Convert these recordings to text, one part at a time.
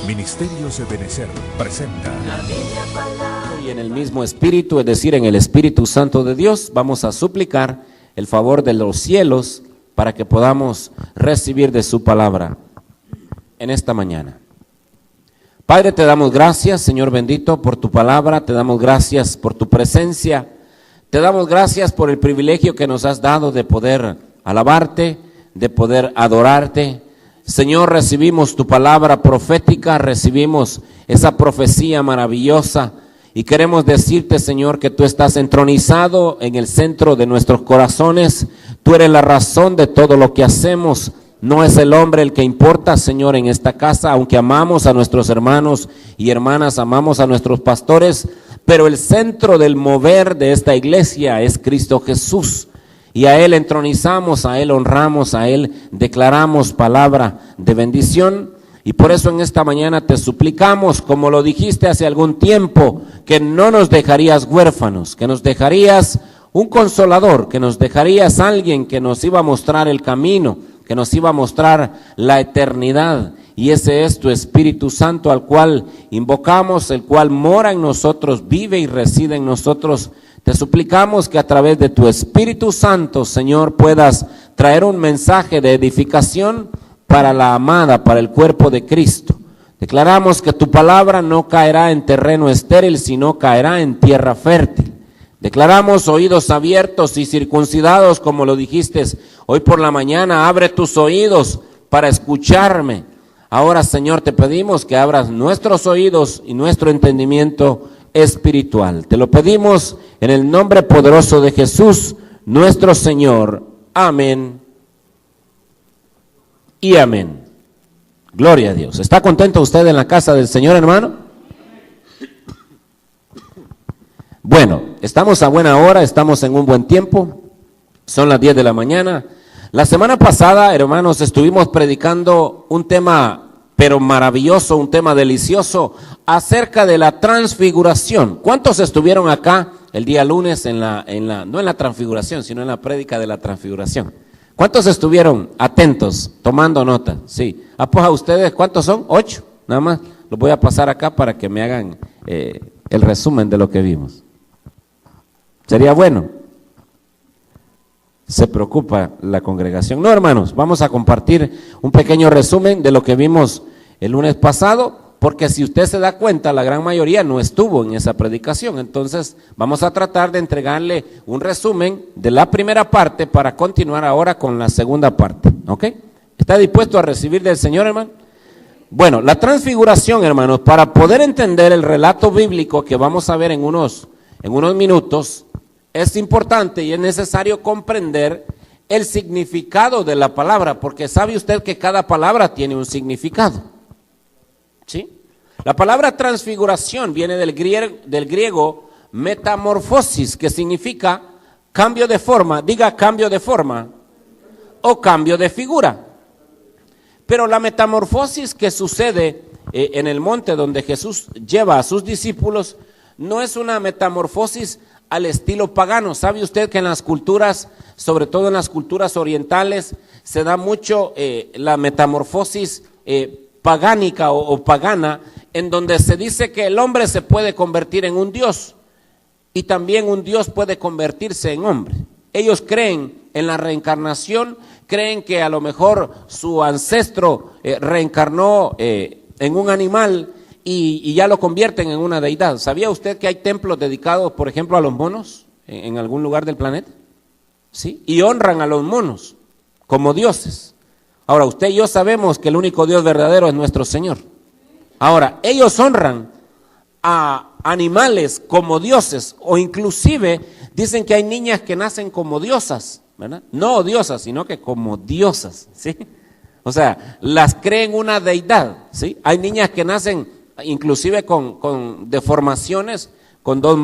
Ministerios Ebenecer presenta La Biblia Palabra. Y en el mismo Espíritu, es decir, en el Espíritu Santo de Dios, vamos a suplicar el favor de los cielos para que podamos recibir de su palabra en esta mañana. Padre, te damos gracias, Señor bendito, por tu palabra, te damos gracias por tu presencia, te damos gracias por el privilegio que nos has dado de poder alabarte, de poder adorarte. Señor, recibimos tu palabra profética, recibimos esa profecía maravillosa y queremos decirte, Señor, que tú estás entronizado en el centro de nuestros corazones. Tú eres la razón de todo lo que hacemos. No es el hombre el que importa, Señor, en esta casa, aunque amamos a nuestros hermanos y hermanas, amamos a nuestros pastores, pero el centro del mover de esta iglesia es Cristo Jesús. Y a Él entronizamos, a Él honramos, a Él declaramos palabra de bendición. Y por eso en esta mañana te suplicamos, como lo dijiste hace algún tiempo, que no nos dejarías huérfanos, que nos dejarías un consolador, que nos dejarías alguien que nos iba a mostrar el camino, que nos iba a mostrar la eternidad. Y ese es tu Espíritu Santo, al cual invocamos, el cual mora en nosotros, vive y reside en nosotros. Te suplicamos que a través de tu Espíritu Santo, Señor, puedas traer un mensaje de edificación para la amada, para el cuerpo de Cristo. Declaramos que tu palabra no caerá en terreno estéril, sino caerá en tierra fértil. Declaramos oídos abiertos y circuncidados, como lo dijiste hoy por la mañana. Abre tus oídos para escucharme. Ahora, Señor, te pedimos que abras nuestros oídos y nuestro entendimiento espiritual. Te lo pedimos en el nombre poderoso de Jesús, nuestro Señor. Amén y amén. Gloria a Dios. ¿Está contento usted en la casa del Señor, hermano? Bueno, estamos a buena hora, estamos en un buen tiempo. Son las 10 de la mañana. La semana pasada, hermanos, estuvimos predicando un tema pero maravilloso, un tema delicioso, acerca de la transfiguración. ¿Cuántos estuvieron acá el día lunes no en la transfiguración, sino en la prédica de la transfiguración? ¿Cuántos estuvieron atentos, tomando nota? Sí. Pues a ustedes, ¿cuántos son? 8, nada más. Los voy a pasar acá para que me hagan el resumen de lo que vimos. ¿Sería bueno? Se preocupa la congregación. No, hermanos, vamos a compartir un pequeño resumen de lo que vimos el lunes pasado, porque si usted se da cuenta, la gran mayoría no estuvo en esa predicación. Entonces vamos a tratar de entregarle un resumen de la primera parte para continuar ahora con la segunda parte, ¿ok? ¿Está dispuesto a recibir del Señor, hermano? Bueno, la transfiguración, hermanos, para poder entender el relato bíblico que vamos a ver en unos minutos, es importante y es necesario comprender el significado de la palabra, porque sabe usted que cada palabra tiene un significado, ¿sí? La palabra transfiguración viene del griego metamorfosis, que significa cambio de forma, diga cambio de forma o cambio de figura. Pero la metamorfosis que sucede en el monte donde Jesús lleva a sus discípulos no es una metamorfosis al estilo pagano. ¿Sabe usted que en las culturas, sobre todo en las culturas orientales, se da mucho la metamorfosis pagánica o pagana, en donde se dice que el hombre se puede convertir en un dios y también un dios puede convertirse en hombre? Ellos creen en la reencarnación, creen que a lo mejor su ancestro reencarnó en un animal y ya lo convierten en una deidad. ¿Sabía usted que hay templos dedicados, por ejemplo, a los monos en algún lugar del planeta? ¿Sí? Y honran a los monos como dioses. Ahora, usted y yo sabemos que el único Dios verdadero es nuestro Señor. Ahora, ellos honran a animales como dioses, o inclusive dicen que hay niñas que nacen como diosas, ¿verdad? No diosas, sino que como diosas, ¿sí? O sea, las creen una deidad, ¿sí? Hay niñas que nacen inclusive con deformaciones, con 3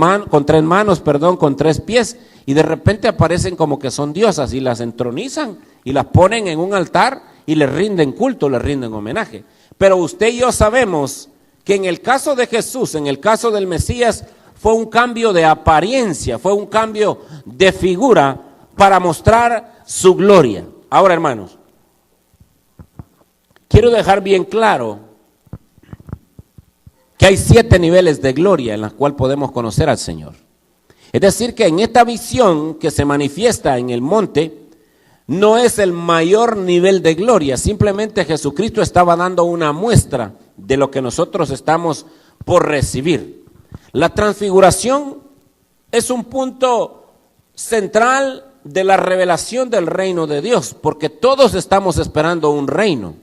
manos, con 3 pies, y de repente aparecen como que son diosas y las entronizan y las ponen en un altar y les rinden culto, les rinden homenaje. Pero usted y yo sabemos que en el caso de Jesús, en el caso del Mesías, fue un cambio de apariencia, fue un cambio de figura para mostrar su gloria. Ahora, hermanos, quiero dejar bien claro que hay 7 niveles de gloria en los cuales podemos conocer al Señor. Es decir, que en esta visión que se manifiesta en el monte, no es el mayor nivel de gloria, simplemente Jesucristo estaba dando una muestra de lo que nosotros estamos por recibir. La transfiguración es un punto central de la revelación del reino de Dios, porque todos estamos esperando un reino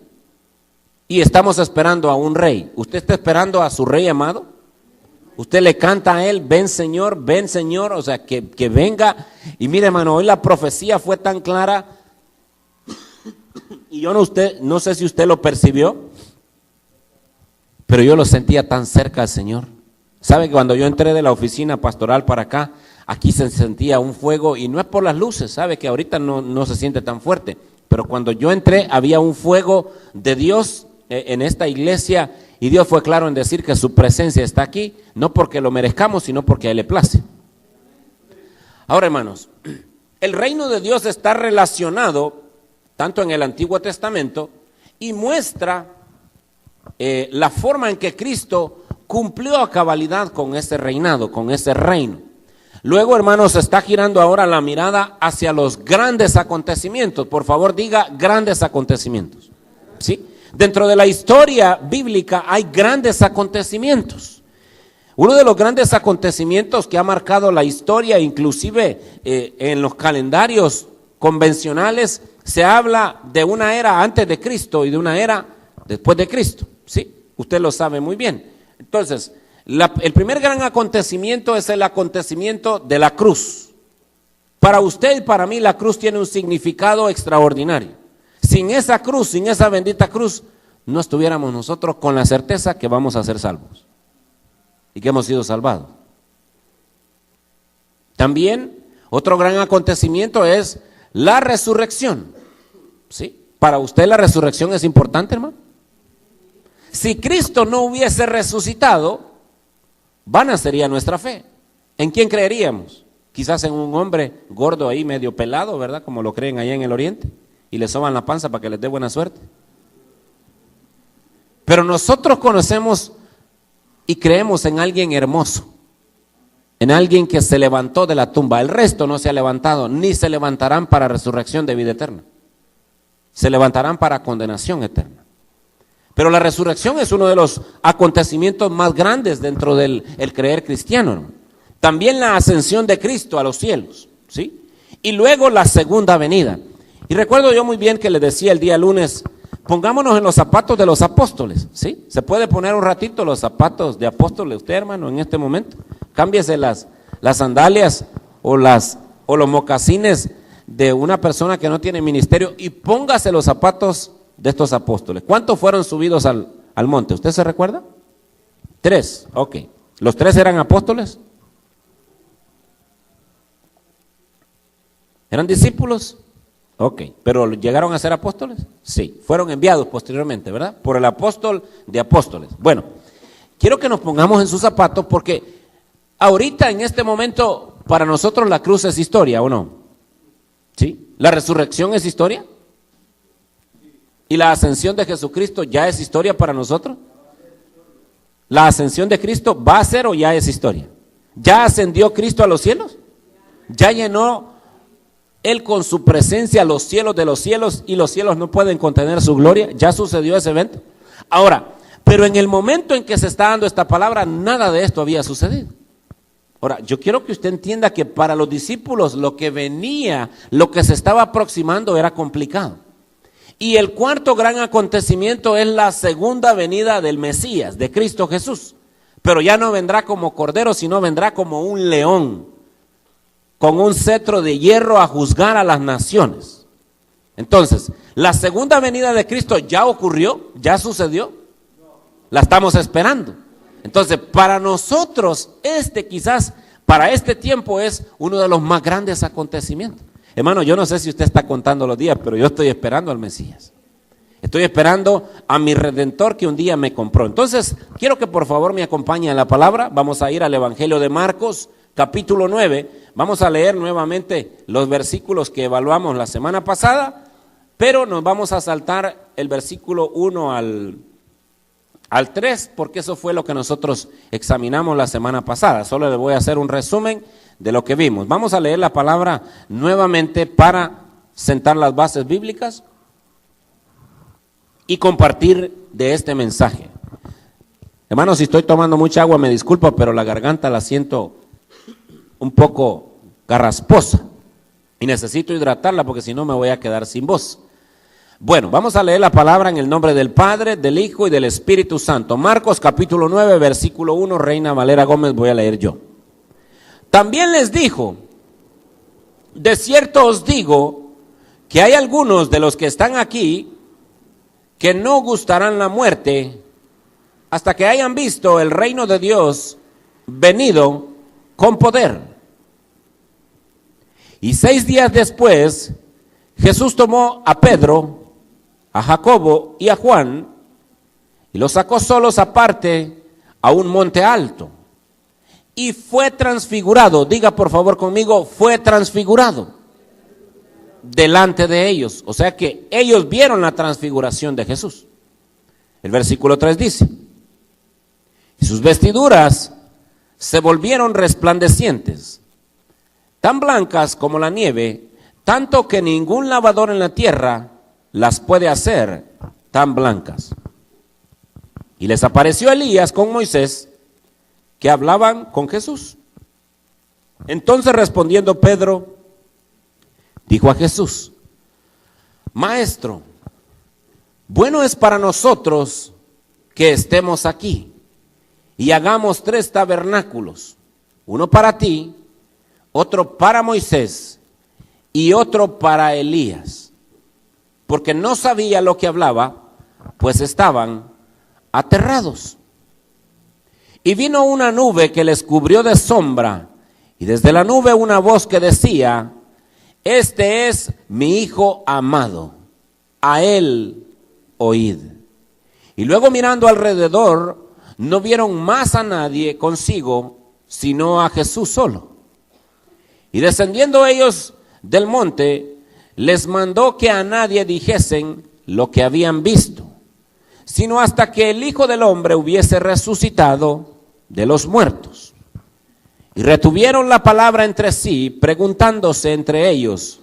y estamos esperando a un rey. ¿Usted está esperando a su rey amado? Usted le canta a él, ven Señor, o sea, que venga. Y mire, hermano, hoy la profecía fue tan clara, y yo no sé si usted lo percibió, pero yo lo sentía tan cerca al Señor. ¿Sabe que cuando yo entré de la oficina pastoral para acá, aquí se sentía un fuego, y no es por las luces, sabe que ahorita no se siente tan fuerte, pero cuando yo entré había un fuego de Dios en esta iglesia, y Dios fue claro en decir que su presencia está aquí, no porque lo merezcamos, sino porque a Él le place. Ahora, hermanos, el reino de Dios está relacionado tanto en el Antiguo Testamento y muestra la forma en que Cristo cumplió a cabalidad con ese reinado, con ese reino. Luego, hermanos, está girando ahora la mirada hacia los grandes acontecimientos. Por favor, diga grandes acontecimientos. ¿Sí? Dentro de la historia bíblica hay grandes acontecimientos. Uno de los grandes acontecimientos que ha marcado la historia, inclusive en los calendarios convencionales, se habla de una era antes de Cristo y de una era después de Cristo. ¿Sí? Usted lo sabe muy bien. Entonces, el primer gran acontecimiento es el acontecimiento de la cruz. Para usted y para mí la cruz tiene un significado extraordinario. Sin esa cruz, sin esa bendita cruz, no estuviéramos nosotros con la certeza que vamos a ser salvos y que hemos sido salvados. También otro gran acontecimiento es la resurrección. ¿Sí? Para usted la resurrección es importante, hermano. Si Cristo no hubiese resucitado, vana sería nuestra fe. ¿En quién creeríamos? Quizás en un hombre gordo ahí, medio pelado, ¿verdad? Como lo creen allá en el oriente, y le soban la panza para que les dé buena suerte. Pero nosotros conocemos y creemos en alguien hermoso, en alguien que se levantó de la tumba. El resto no se ha levantado, ni se levantarán para resurrección de vida eterna. Se levantarán para condenación eterna. Pero la resurrección es uno de los acontecimientos más grandes dentro del creer cristiano, ¿no? También la ascensión de Cristo a los cielos, ¿sí? Y luego la segunda venida. Y recuerdo yo muy bien que le decía el día lunes, pongámonos en los zapatos de los apóstoles, ¿sí? ¿Se puede poner un ratito los zapatos de apóstoles usted, hermano, en este momento? Cámbiese las sandalias o los mocasines de una persona que no tiene ministerio y póngase los zapatos de estos apóstoles. ¿Cuántos fueron subidos al monte? ¿Usted se recuerda? 3, ok. ¿Los 3 eran apóstoles? ¿Eran discípulos? Ok. ¿Pero llegaron a ser apóstoles? Sí. Fueron enviados posteriormente, ¿verdad? Por el apóstol de apóstoles. Bueno, quiero que nos pongamos en sus zapatos porque ahorita en este momento para nosotros la cruz es historia, ¿o no? ¿Sí? ¿La resurrección es historia? ¿Y la ascensión de Jesucristo ya es historia para nosotros? ¿La ascensión de Cristo va a ser o ya es historia? ¿Ya ascendió Cristo a los cielos? ¿Ya llenó Él con su presencia los cielos de los cielos y los cielos no pueden contener su gloria? ¿Ya sucedió ese evento? Ahora, pero en el momento en que se está dando esta palabra, nada de esto había sucedido. Ahora, yo quiero que usted entienda que para los discípulos lo que venía, lo que se estaba aproximando era complicado. Y el cuarto gran acontecimiento es la segunda venida del Mesías, de Cristo Jesús. Pero ya no vendrá como cordero, sino vendrá como un león, con un cetro de hierro a juzgar a las naciones. Entonces, la segunda venida de Cristo ya ocurrió, ya sucedió, la estamos esperando. Entonces, para nosotros, quizás para este tiempo es uno de los más grandes acontecimientos. Hermano, yo no sé si usted está contando los días, pero yo estoy esperando al Mesías. Estoy esperando a mi Redentor que un día me compró. Entonces, quiero que por favor me acompañe a la palabra. Vamos a ir al Evangelio de Marcos, capítulo 9. Vamos a leer nuevamente los versículos que evaluamos la semana pasada, pero nos vamos a saltar el versículo 1 al al 3, porque eso fue lo que nosotros examinamos la semana pasada. Solo le voy a hacer un resumen de lo que vimos. Vamos a leer la palabra nuevamente para sentar las bases bíblicas y compartir de este mensaje. Hermanos, si estoy tomando mucha agua, me disculpo, pero la garganta la siento un poco carrasposa y necesito hidratarla porque si no me voy a quedar sin voz. Bueno, vamos a leer la palabra en el nombre del Padre, del Hijo y del Espíritu Santo. Marcos capítulo 9, versículo 1, Reina Valera Gómez, voy a leer yo. También les dijo: de cierto os digo que hay algunos de los que están aquí que no gustarán la muerte hasta que hayan visto el reino de Dios venido con poder. Y 6 días después, Jesús tomó a Pedro, a Jacobo y a Juan, y los sacó solos aparte a un monte alto, y fue transfigurado. Diga por favor conmigo, fue transfigurado delante de ellos. O sea que ellos vieron la transfiguración de Jesús. El versículo 3 dice: y sus vestiduras se volvieron resplandecientes, tan blancas como la nieve, tanto que ningún lavador en la tierra las puede hacer tan blancas. Y les apareció Elías con Moisés, que hablaban con Jesús. Entonces respondiendo Pedro, dijo a Jesús: Maestro, bueno es para nosotros que estemos aquí y hagamos 3 tabernáculos, uno para ti, otro para Moisés y otro para Elías. Porque no sabía lo que hablaba, pues estaban aterrados. Y vino una nube que les cubrió de sombra, y desde la nube una voz que decía: este es mi Hijo amado, a él oíd. Y luego mirando alrededor, no vieron más a nadie consigo, sino a Jesús solo. Y descendiendo ellos del monte, les mandó que a nadie dijesen lo que habían visto, sino hasta que el Hijo del Hombre hubiese resucitado de los muertos. Y retuvieron la palabra entre sí, preguntándose entre ellos: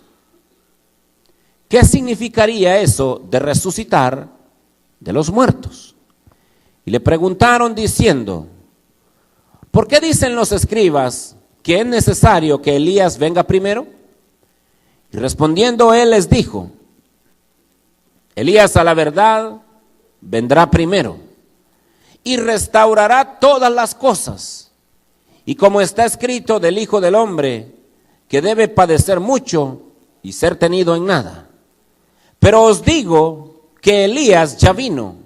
¿qué significaría eso de resucitar de los muertos? Y le preguntaron diciendo: ¿por qué dicen los escribas que es necesario que Elías venga primero? Y respondiendo él les dijo: Elías a la verdad vendrá primero y restaurará todas las cosas. Y como está escrito del Hijo del Hombre, que debe padecer mucho y ser tenido en nada. Pero os digo que Elías ya vino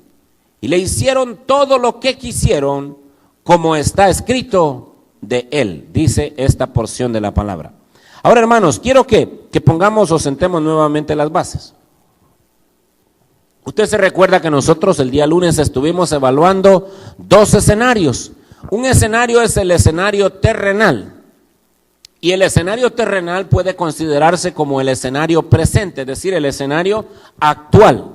y le hicieron todo lo que quisieron, como está escrito de él. Dice esta porción de la palabra. Ahora, hermanos, quiero que pongamos o sentemos nuevamente las bases. Usted se recuerda que nosotros el día lunes estuvimos evaluando 2 escenarios. Un escenario es el escenario terrenal. Y el escenario terrenal puede considerarse como el escenario presente, es decir, el escenario actual.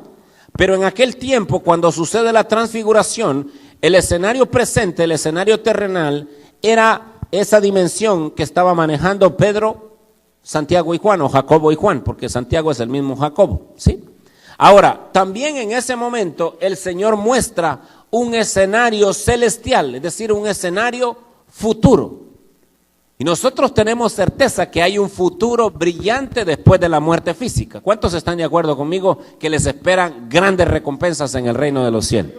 Pero en aquel tiempo, cuando sucede la transfiguración, el escenario presente, el escenario terrenal, era esa dimensión que estaba manejando Pedro, Santiago y Juan, o Jacobo y Juan, porque Santiago es el mismo Jacobo, ¿sí? Ahora, también en ese momento el Señor muestra un escenario celestial, es decir, un escenario futuro. Y nosotros tenemos certeza que hay un futuro brillante después de la muerte física. ¿Cuántos están de acuerdo conmigo que les esperan grandes recompensas en el reino de los cielos?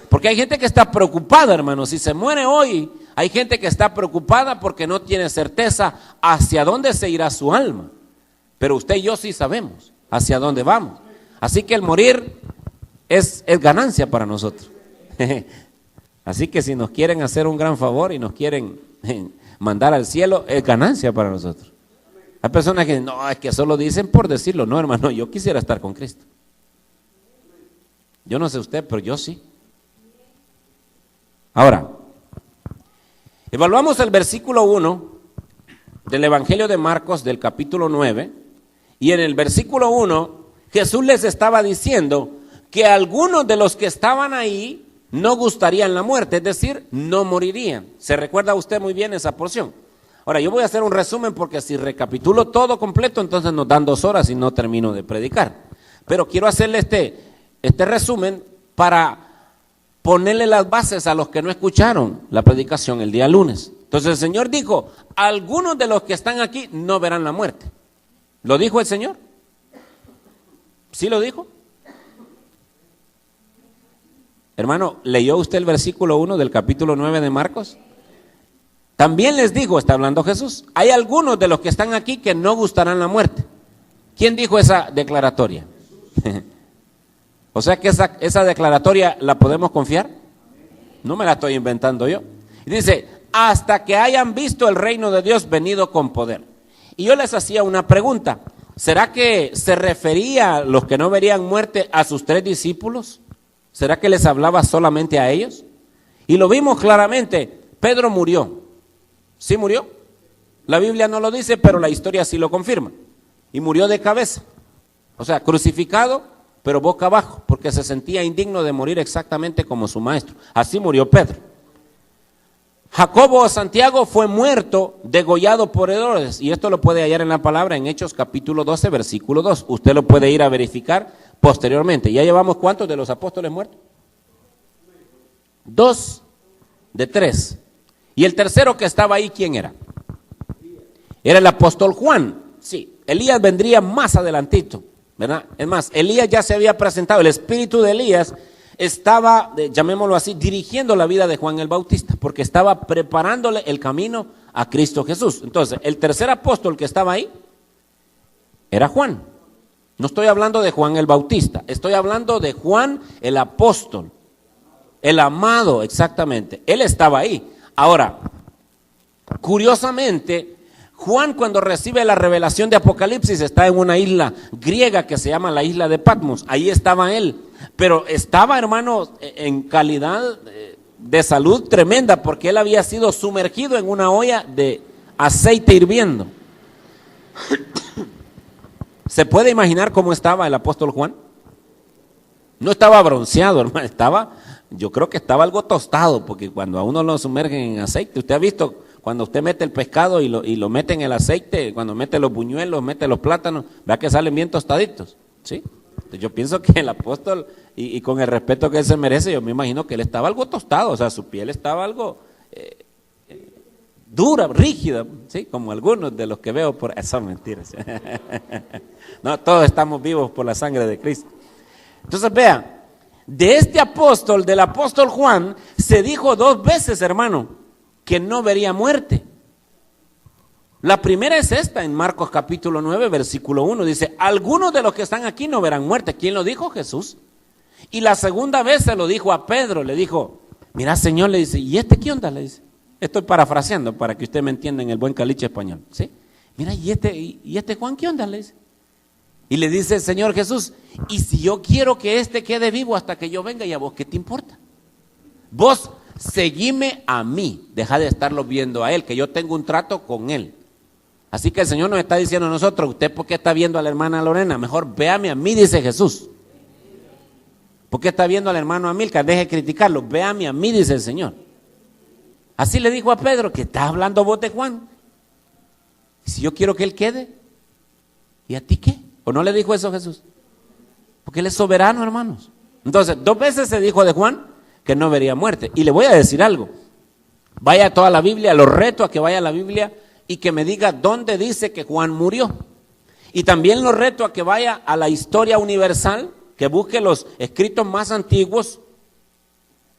Porque hay gente que está preocupada, hermanos. Si se muere hoy, hay gente que está preocupada porque no tiene certeza hacia dónde se irá su alma. Pero usted y yo sí sabemos hacia dónde vamos. Así que el morir es ganancia para nosotros. Así que si nos quieren hacer un gran favor y nos quieren mandar al cielo, es ganancia para nosotros. Hay personas que no, es que solo dicen por decirlo. No, hermano, yo quisiera estar con Cristo. Yo no sé usted, pero yo sí. Ahora, evaluamos el versículo 1 del Evangelio de Marcos del capítulo 9, y en el versículo 1 Jesús les estaba diciendo que algunos de los que estaban ahí no gustarían la muerte, es decir, no morirían. ¿Se recuerda usted muy bien esa porción? Ahora, yo voy a hacer un resumen porque si recapitulo todo completo, entonces nos dan 2 horas y no termino de predicar. Pero quiero hacerle este resumen para ponerle las bases a los que no escucharon la predicación el día lunes. Entonces el Señor dijo, algunos de los que están aquí no verán la muerte. ¿Lo dijo el Señor? ¿Sí lo dijo? Hermano, ¿leyó usted el versículo 1 del capítulo 9 de Marcos? También les digo, está hablando Jesús, hay algunos de los que están aquí que no gustarán la muerte. ¿Quién dijo esa declaratoria? O sea que esa declaratoria la podemos confiar. No me la estoy inventando yo. Y dice, hasta que hayan visto el reino de Dios venido con poder. Y yo les hacía una pregunta, ¿será que se refería a los que no verían muerte a sus 3 discípulos? ¿Será que les hablaba solamente a ellos? Y lo vimos claramente, Pedro murió. ¿Sí murió? La Biblia no lo dice, pero la historia sí lo confirma. Y murió de cabeza. O sea, crucificado, pero boca abajo, porque se sentía indigno de morir exactamente como su maestro. Así murió Pedro. Jacobo o Santiago fue muerto, degollado por Herodes. Y esto lo puede hallar en la palabra en Hechos capítulo 12, versículo 2. Usted lo puede ir a verificar posteriormente. ¿Ya llevamos cuántos de los apóstoles muertos? 2 de 3. Y el tercero que estaba ahí, ¿quién era? Era el apóstol Juan. Sí, Elías vendría más adelantito, ¿verdad? Es más, Elías ya se había presentado, el espíritu de Elías estaba, llamémoslo así, dirigiendo la vida de Juan el Bautista, porque estaba preparándole el camino a Cristo Jesús. Entonces, el tercer apóstol que estaba ahí era Juan. No estoy hablando de Juan el Bautista, estoy hablando de Juan el apóstol, el amado, exactamente. Él estaba ahí. Ahora, curiosamente, Juan cuando recibe la revelación de Apocalipsis está en una isla griega que se llama la isla de Patmos. Ahí estaba él, pero estaba, hermano, en calidad de salud tremenda porque él había sido sumergido en una olla de aceite hirviendo. ¿Se puede imaginar cómo estaba el apóstol Juan? No estaba bronceado, hermano, yo creo que estaba algo tostado, porque cuando a uno lo sumergen en aceite, usted ha visto cuando usted mete el pescado y lo mete en el aceite, cuando mete los buñuelos, mete los plátanos, vea que salen bien tostaditos, ¿sí? Entonces yo pienso que el apóstol, y con el respeto que él se merece, yo me imagino que él estaba algo tostado, o sea, su piel estaba algo dura, rígida, ¿sí? Como algunos de los que veo por... Son mentiras. No, todos estamos vivos por la sangre de Cristo. Entonces vean, de este apóstol, del apóstol Juan, se dijo 2 veces, hermano, que no vería muerte. La primera es esta, en Marcos capítulo 9, versículo 1, dice, algunos de los que están aquí no verán muerte. ¿Quién lo dijo? Jesús. Y la segunda vez se lo dijo a Pedro, le dijo, mira, Señor, le dice, ¿y este qué onda? Le dice, estoy parafraseando para que usted me entienda en el buen caliche español, ¿sí? Mira, ¿y este Juan qué onda? Le dice. Y le dice el Señor Jesús, y si yo quiero que este quede vivo hasta que yo venga, ¿y a vos qué te importa? Vos seguime a mí, deja de estarlo viendo a él, que yo tengo un trato con él. Así que el Señor nos está diciendo a nosotros, ¿usted por qué está viendo a la hermana Lorena? Mejor véame a mí, dice Jesús. ¿Por qué está viendo al hermano Amílcar? Deje de criticarlo, véame a mí, dice el Señor. Así le dijo a Pedro, que estás hablando vos de Juan. Si yo quiero que él quede, ¿y a ti qué? ¿O no le dijo eso Jesús? Porque él es soberano, hermanos. Entonces, 2 veces se dijo de Juan que no vería muerte. Y le voy a decir algo. Vaya a toda la Biblia, lo reto a que vaya a la Biblia y que me diga dónde dice que Juan murió. Y también lo reto a que vaya a la historia universal, que busque los escritos más antiguos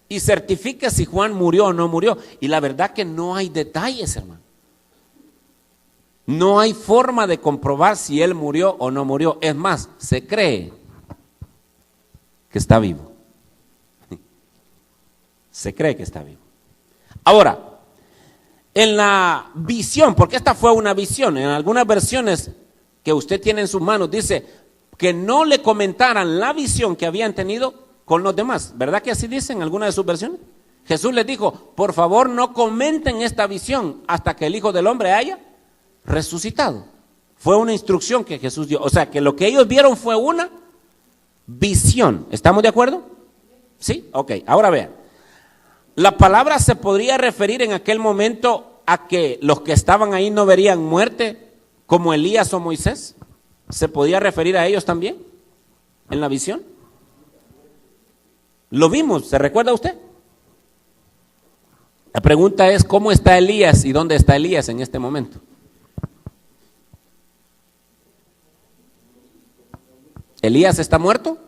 y certifique si Juan murió o no murió. Y la verdad que no hay detalles, hermano. No hay forma de comprobar si él murió o no murió. Es más, se cree que está vivo. Se cree que está vivo. Ahora, en la visión, porque esta fue una visión, en algunas versiones que usted tiene en sus manos, dice que no le comentaran la visión que habían tenido con los demás. ¿Verdad que así dice en alguna de sus versiones? Jesús les dijo, por favor no comenten esta visión hasta que el Hijo del Hombre haya resucitado. Fue una instrucción que Jesús dio. O sea, que lo que ellos vieron fue una visión. ¿Estamos de acuerdo? ¿Sí? Ok, ahora vean. La palabra se podría referir en aquel momento a que los que estaban ahí no verían muerte, como Elías o Moisés. ¿Se podía referir a ellos también en la visión? Lo vimos, ¿se recuerda usted? La pregunta es, ¿cómo está Elías y dónde está Elías en este momento? ¿Elías está muerto?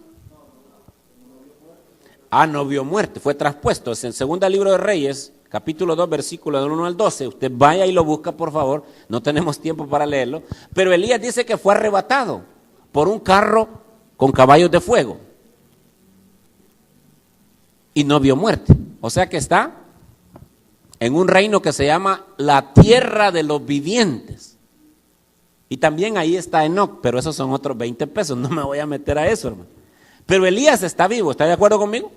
No vio muerte, fue traspuesto. Es en Segunda Libro de Reyes, capítulo 2, versículo del 1 al 12. Usted vaya y lo busca, por favor. No tenemos tiempo para leerlo. Pero Elías dice que fue arrebatado por un carro con caballos de fuego. Y no vio muerte. O sea que está en un reino que se llama la tierra de los vivientes. Y también ahí está Enoc, pero esos son otros 20 pesos. No me voy a meter a eso, hermano. Pero Elías está vivo, ¿está de acuerdo conmigo?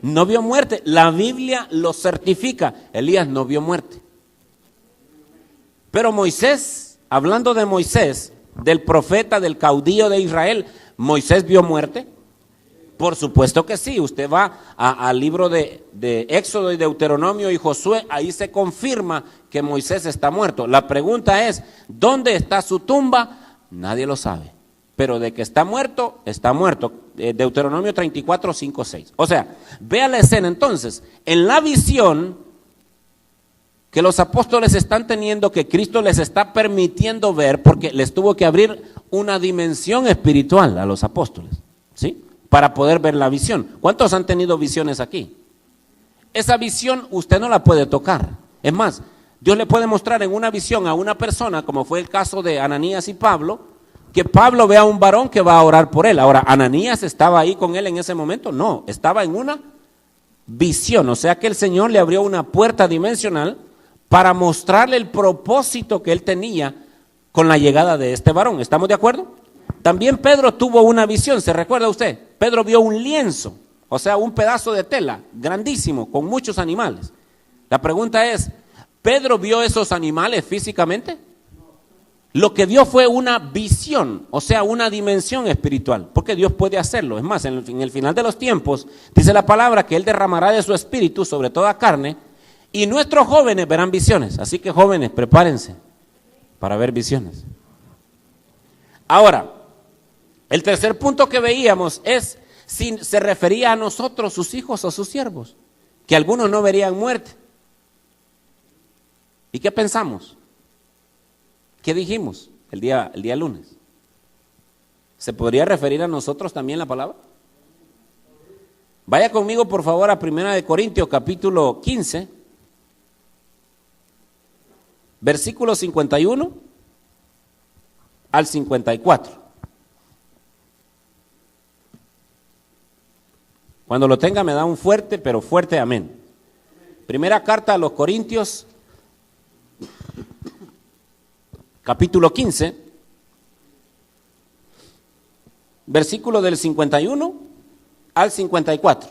No vio muerte, la Biblia lo certifica, Elías no vio muerte. Pero Moisés, hablando de Moisés, del profeta, del caudillo de Israel, ¿Moisés vio muerte? Por supuesto que sí, usted va al libro de Éxodo y Deuteronomio y Josué, ahí se confirma que Moisés está muerto. La pregunta es, ¿dónde está su tumba? Nadie lo sabe. Pero de que está muerto, está muerto. Deuteronomio 34, 5, 6. O sea, vea la escena entonces. En la visión que los apóstoles están teniendo, que Cristo les está permitiendo ver, porque les tuvo que abrir una dimensión espiritual a los apóstoles, ¿sí? Para poder ver la visión. ¿Cuántos han tenido visiones aquí? Esa visión usted no la puede tocar. Es más, Dios le puede mostrar en una visión a una persona, como fue el caso de Ananías y Pablo, que Pablo vea a un varón que va a orar por él. Ahora, ¿Ananías estaba ahí con él en ese momento? No, estaba en una visión. O sea que el Señor le abrió una puerta dimensional para mostrarle el propósito que él tenía con la llegada de este varón. ¿Estamos de acuerdo? También Pedro tuvo una visión, ¿se recuerda usted? Pedro vio un lienzo, o sea, un pedazo de tela grandísimo con muchos animales. La pregunta es, ¿Pedro vio esos animales físicamente? Lo que vio fue una visión, o sea, una dimensión espiritual, porque Dios puede hacerlo. Es más, en el final de los tiempos, dice la palabra que Él derramará de su espíritu sobre toda carne, y nuestros jóvenes verán visiones. Así que jóvenes, prepárense para ver visiones. Ahora, el tercer punto que veíamos es si se refería a nosotros, sus hijos o sus siervos, que algunos no verían muerte. ¿Y qué pensamos? ¿Qué dijimos el día lunes? ¿Se podría referir a nosotros también la palabra? Vaya conmigo por favor a 1 Corintios capítulo 15, versículos 51 al 54. Cuando lo tenga me da un fuerte, pero fuerte amén. Primera carta a los Corintios, capítulo 15, versículo del 51 al 54.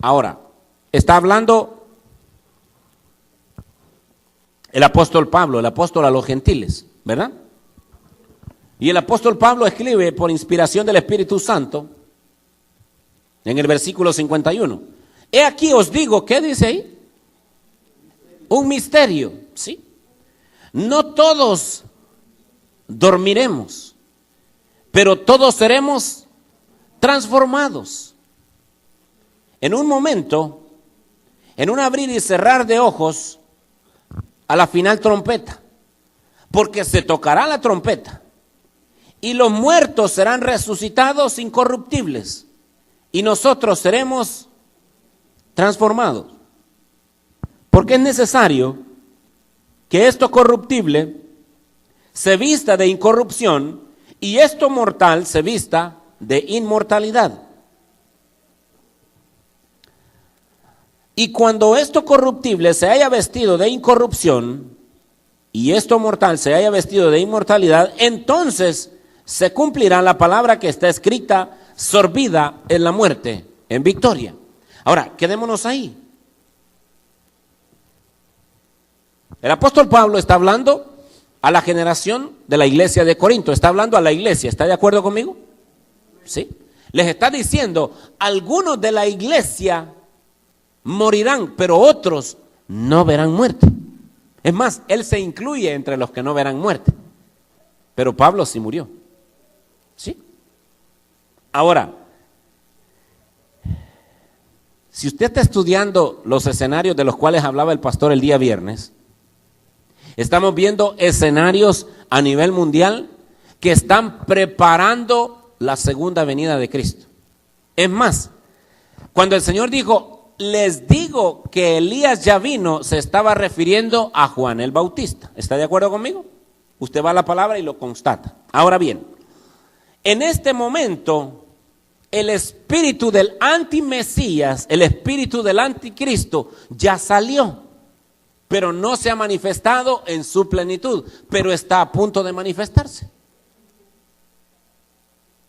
Ahora, está hablando el apóstol Pablo, el apóstol a los gentiles, ¿verdad? Y el apóstol Pablo escribe por inspiración del Espíritu Santo en el versículo 51. He aquí os digo, ¿qué dice ahí? Un misterio, ¿sí? No todos dormiremos, pero todos seremos transformados. En un momento, en un abrir y cerrar de ojos, a la final trompeta, porque se tocará la trompeta y los muertos serán resucitados incorruptibles y nosotros seremos transformados. Porque es necesario que esto corruptible se vista de incorrupción y esto mortal se vista de inmortalidad. Y cuando esto corruptible se haya vestido de incorrupción y esto mortal se haya vestido de inmortalidad, entonces se cumplirá la palabra que está escrita, sorbida en la muerte, en victoria. Ahora, quedémonos ahí. El apóstol Pablo está hablando a la generación de la iglesia de Corinto, está hablando a la iglesia, ¿está de acuerdo conmigo? ¿Sí? Les está diciendo, algunos de la iglesia morirán, pero otros no verán muerte. Es más, él se incluye entre los que no verán muerte. Pero Pablo sí murió. ¿Sí? Ahora, si usted está estudiando los escenarios de los cuales hablaba el pastor el día viernes, estamos viendo escenarios a nivel mundial que están preparando la segunda venida de Cristo. Es más, cuando el Señor dijo, les digo que Elías ya vino, se estaba refiriendo a Juan el Bautista. ¿Está de acuerdo conmigo? Usted va a la palabra y lo constata. Ahora bien, en este momento, el espíritu del antimesías, el espíritu del anticristo ya salió, pero no se ha manifestado en su plenitud, pero está a punto de manifestarse.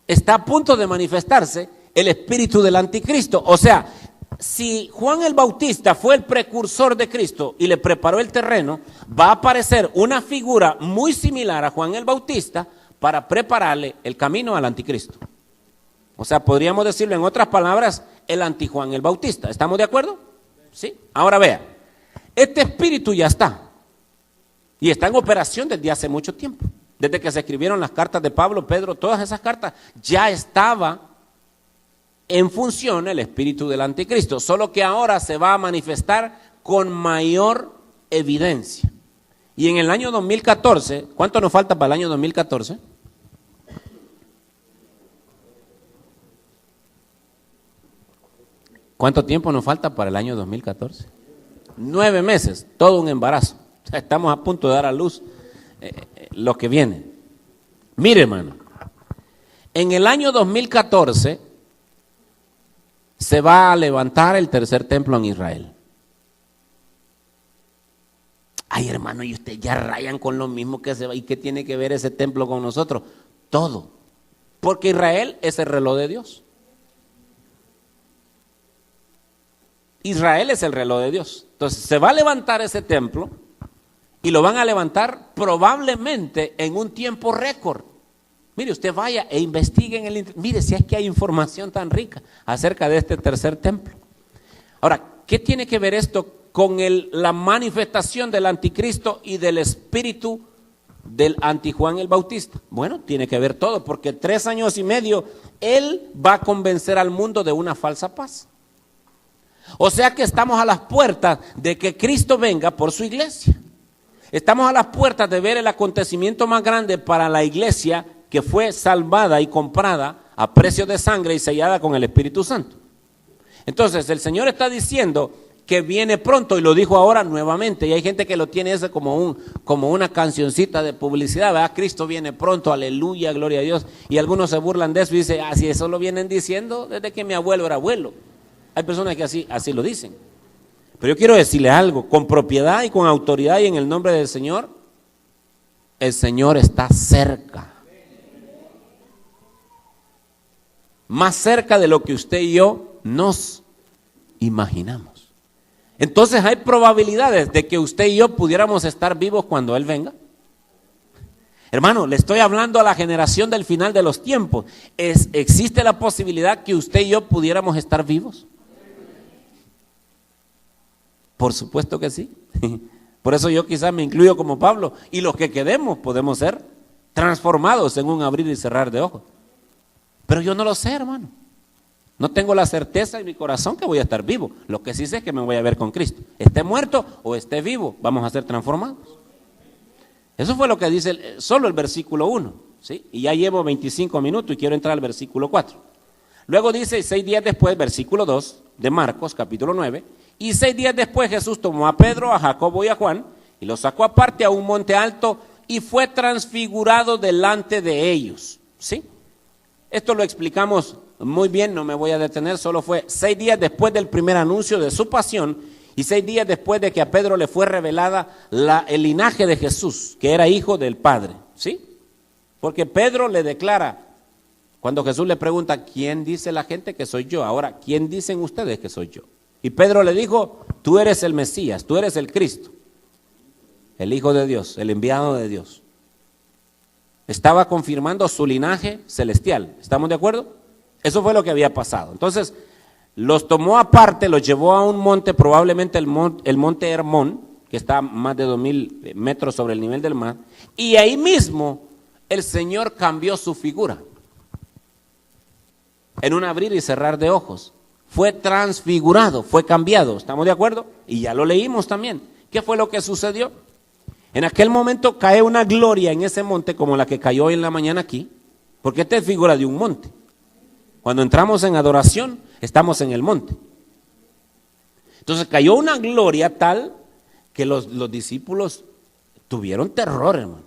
Está a punto de manifestarse el espíritu del anticristo. O sea, si Juan el Bautista fue el precursor de Cristo y le preparó el terreno, va a aparecer una figura muy similar a Juan el Bautista para prepararle el camino al anticristo. O sea, podríamos decirlo en otras palabras, el anti-Juan el Bautista. ¿Estamos de acuerdo? ¿Sí? Ahora vea, este espíritu ya está. Y está en operación desde hace mucho tiempo. Desde que se escribieron las cartas de Pablo, Pedro, todas esas cartas, ya estaba en función el espíritu del anticristo, solo que ahora se va a manifestar con mayor evidencia. Y en el año 2014, ¿cuánto nos falta para el año 2014? ¿Cuánto tiempo nos falta para el año 2014? 9 meses, todo un embarazo. O sea, estamos a punto de dar a luz lo que viene. Mire, hermano, en el año 2014 se va a levantar el tercer templo en Israel. Ay, hermano, y usted ya rayan con lo mismo que se va. ¿Y qué tiene que ver ese templo con nosotros? Todo. Porque Israel es el reloj de Dios. Israel es el reloj de Dios. Entonces se va a levantar ese templo y lo van a levantar probablemente en un tiempo récord. Mire, usted vaya e investigue en el internet. Mire, si es que hay información tan rica acerca de este tercer templo. Ahora, ¿qué tiene que ver esto con la manifestación del anticristo y del espíritu del anti-Juan el Bautista? Bueno, tiene que ver todo, porque 3 años y medio él va a convencer al mundo de una falsa paz. O sea que estamos a las puertas de que Cristo venga por su iglesia. Estamos a las puertas de ver el acontecimiento más grande para la iglesia, que fue salvada y comprada a precio de sangre y sellada con el Espíritu Santo. Entonces el Señor está diciendo que viene pronto, y lo dijo ahora nuevamente, y hay gente que lo tiene ese como una cancioncita de publicidad, ¿verdad? Cristo viene pronto, aleluya, gloria a Dios, y algunos se burlan de eso y dicen, si eso lo vienen diciendo desde que mi abuelo era abuelo. Hay personas que así lo dicen. Pero yo quiero decirle algo, con propiedad y con autoridad y en el nombre del Señor, el Señor está cerca. Más cerca de lo que usted y yo nos imaginamos. Entonces hay probabilidades de que usted y yo pudiéramos estar vivos cuando Él venga. Hermano, le estoy hablando a la generación del final de los tiempos. ¿Existe la posibilidad que usted y yo pudiéramos estar vivos? Por supuesto que sí. Por eso yo quizás me incluyo como Pablo. Y los que quedemos podemos ser transformados en un abrir y cerrar de ojos. Pero yo no lo sé, hermano. No tengo la certeza en mi corazón que voy a estar vivo. Lo que sí sé es que me voy a ver con Cristo. Esté muerto o esté vivo, vamos a ser transformados. Eso fue lo que dice solo el versículo 1, ¿sí? Y ya llevo 25 minutos y quiero entrar al versículo 4. Luego dice, 6 días después, versículo 2 de Marcos, capítulo 9. Y 6 días después Jesús tomó a Pedro, a Jacobo y a Juan y los sacó aparte a un monte alto y fue transfigurado delante de ellos, ¿sí? Esto lo explicamos muy bien, no me voy a detener, solo fue 6 días después del primer anuncio de su pasión y 6 días después de que a Pedro le fue revelada el linaje de Jesús, que era hijo del Padre, ¿sí? Porque Pedro le declara, cuando Jesús le pregunta, ¿quién dice la gente que soy yo? Ahora, ¿quién dicen ustedes que soy yo? Y Pedro le dijo, tú eres el Mesías, tú eres el Cristo, el Hijo de Dios, el enviado de Dios. Estaba confirmando su linaje celestial, ¿estamos de acuerdo? Eso fue lo que había pasado. Entonces, los tomó aparte, los llevó a un monte, probablemente el monte Hermón, que está a más de 2000 metros sobre el nivel del mar, y ahí mismo el Señor cambió su figura. En un abrir y cerrar de ojos. Fue transfigurado, fue cambiado. ¿Estamos de acuerdo? Y ya lo leímos también. ¿Qué fue lo que sucedió? En aquel momento cae una gloria en ese monte como la que cayó hoy en la mañana aquí, porque esta es figura de un monte. Cuando entramos en adoración, estamos en el monte. Entonces cayó una gloria tal que los discípulos tuvieron terror, hermano.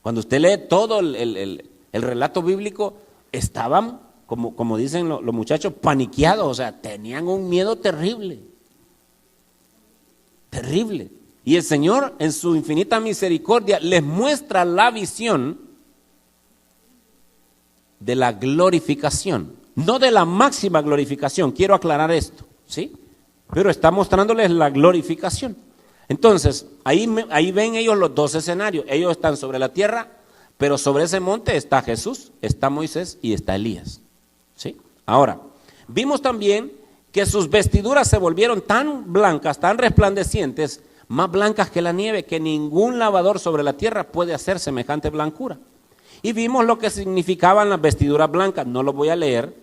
Cuando usted lee todo el relato bíblico, estaban, como dicen los muchachos, paniqueados, o sea, tenían un miedo terrible. Terrible. Y el Señor, en su infinita misericordia, les muestra la visión de la glorificación, no de la máxima glorificación. Quiero aclarar esto, ¿sí? Pero está mostrándoles la glorificación. Entonces, ahí ven ellos los dos escenarios. Ellos están sobre la tierra, pero sobre ese monte está Jesús, está Moisés y está Elías, ¿sí? Ahora, vimos también que sus vestiduras se volvieron tan blancas, tan resplandecientes, más blancas que la nieve, que ningún lavador sobre la tierra puede hacer semejante blancura. Y vimos lo que significaban las vestiduras blancas. No lo voy a leer,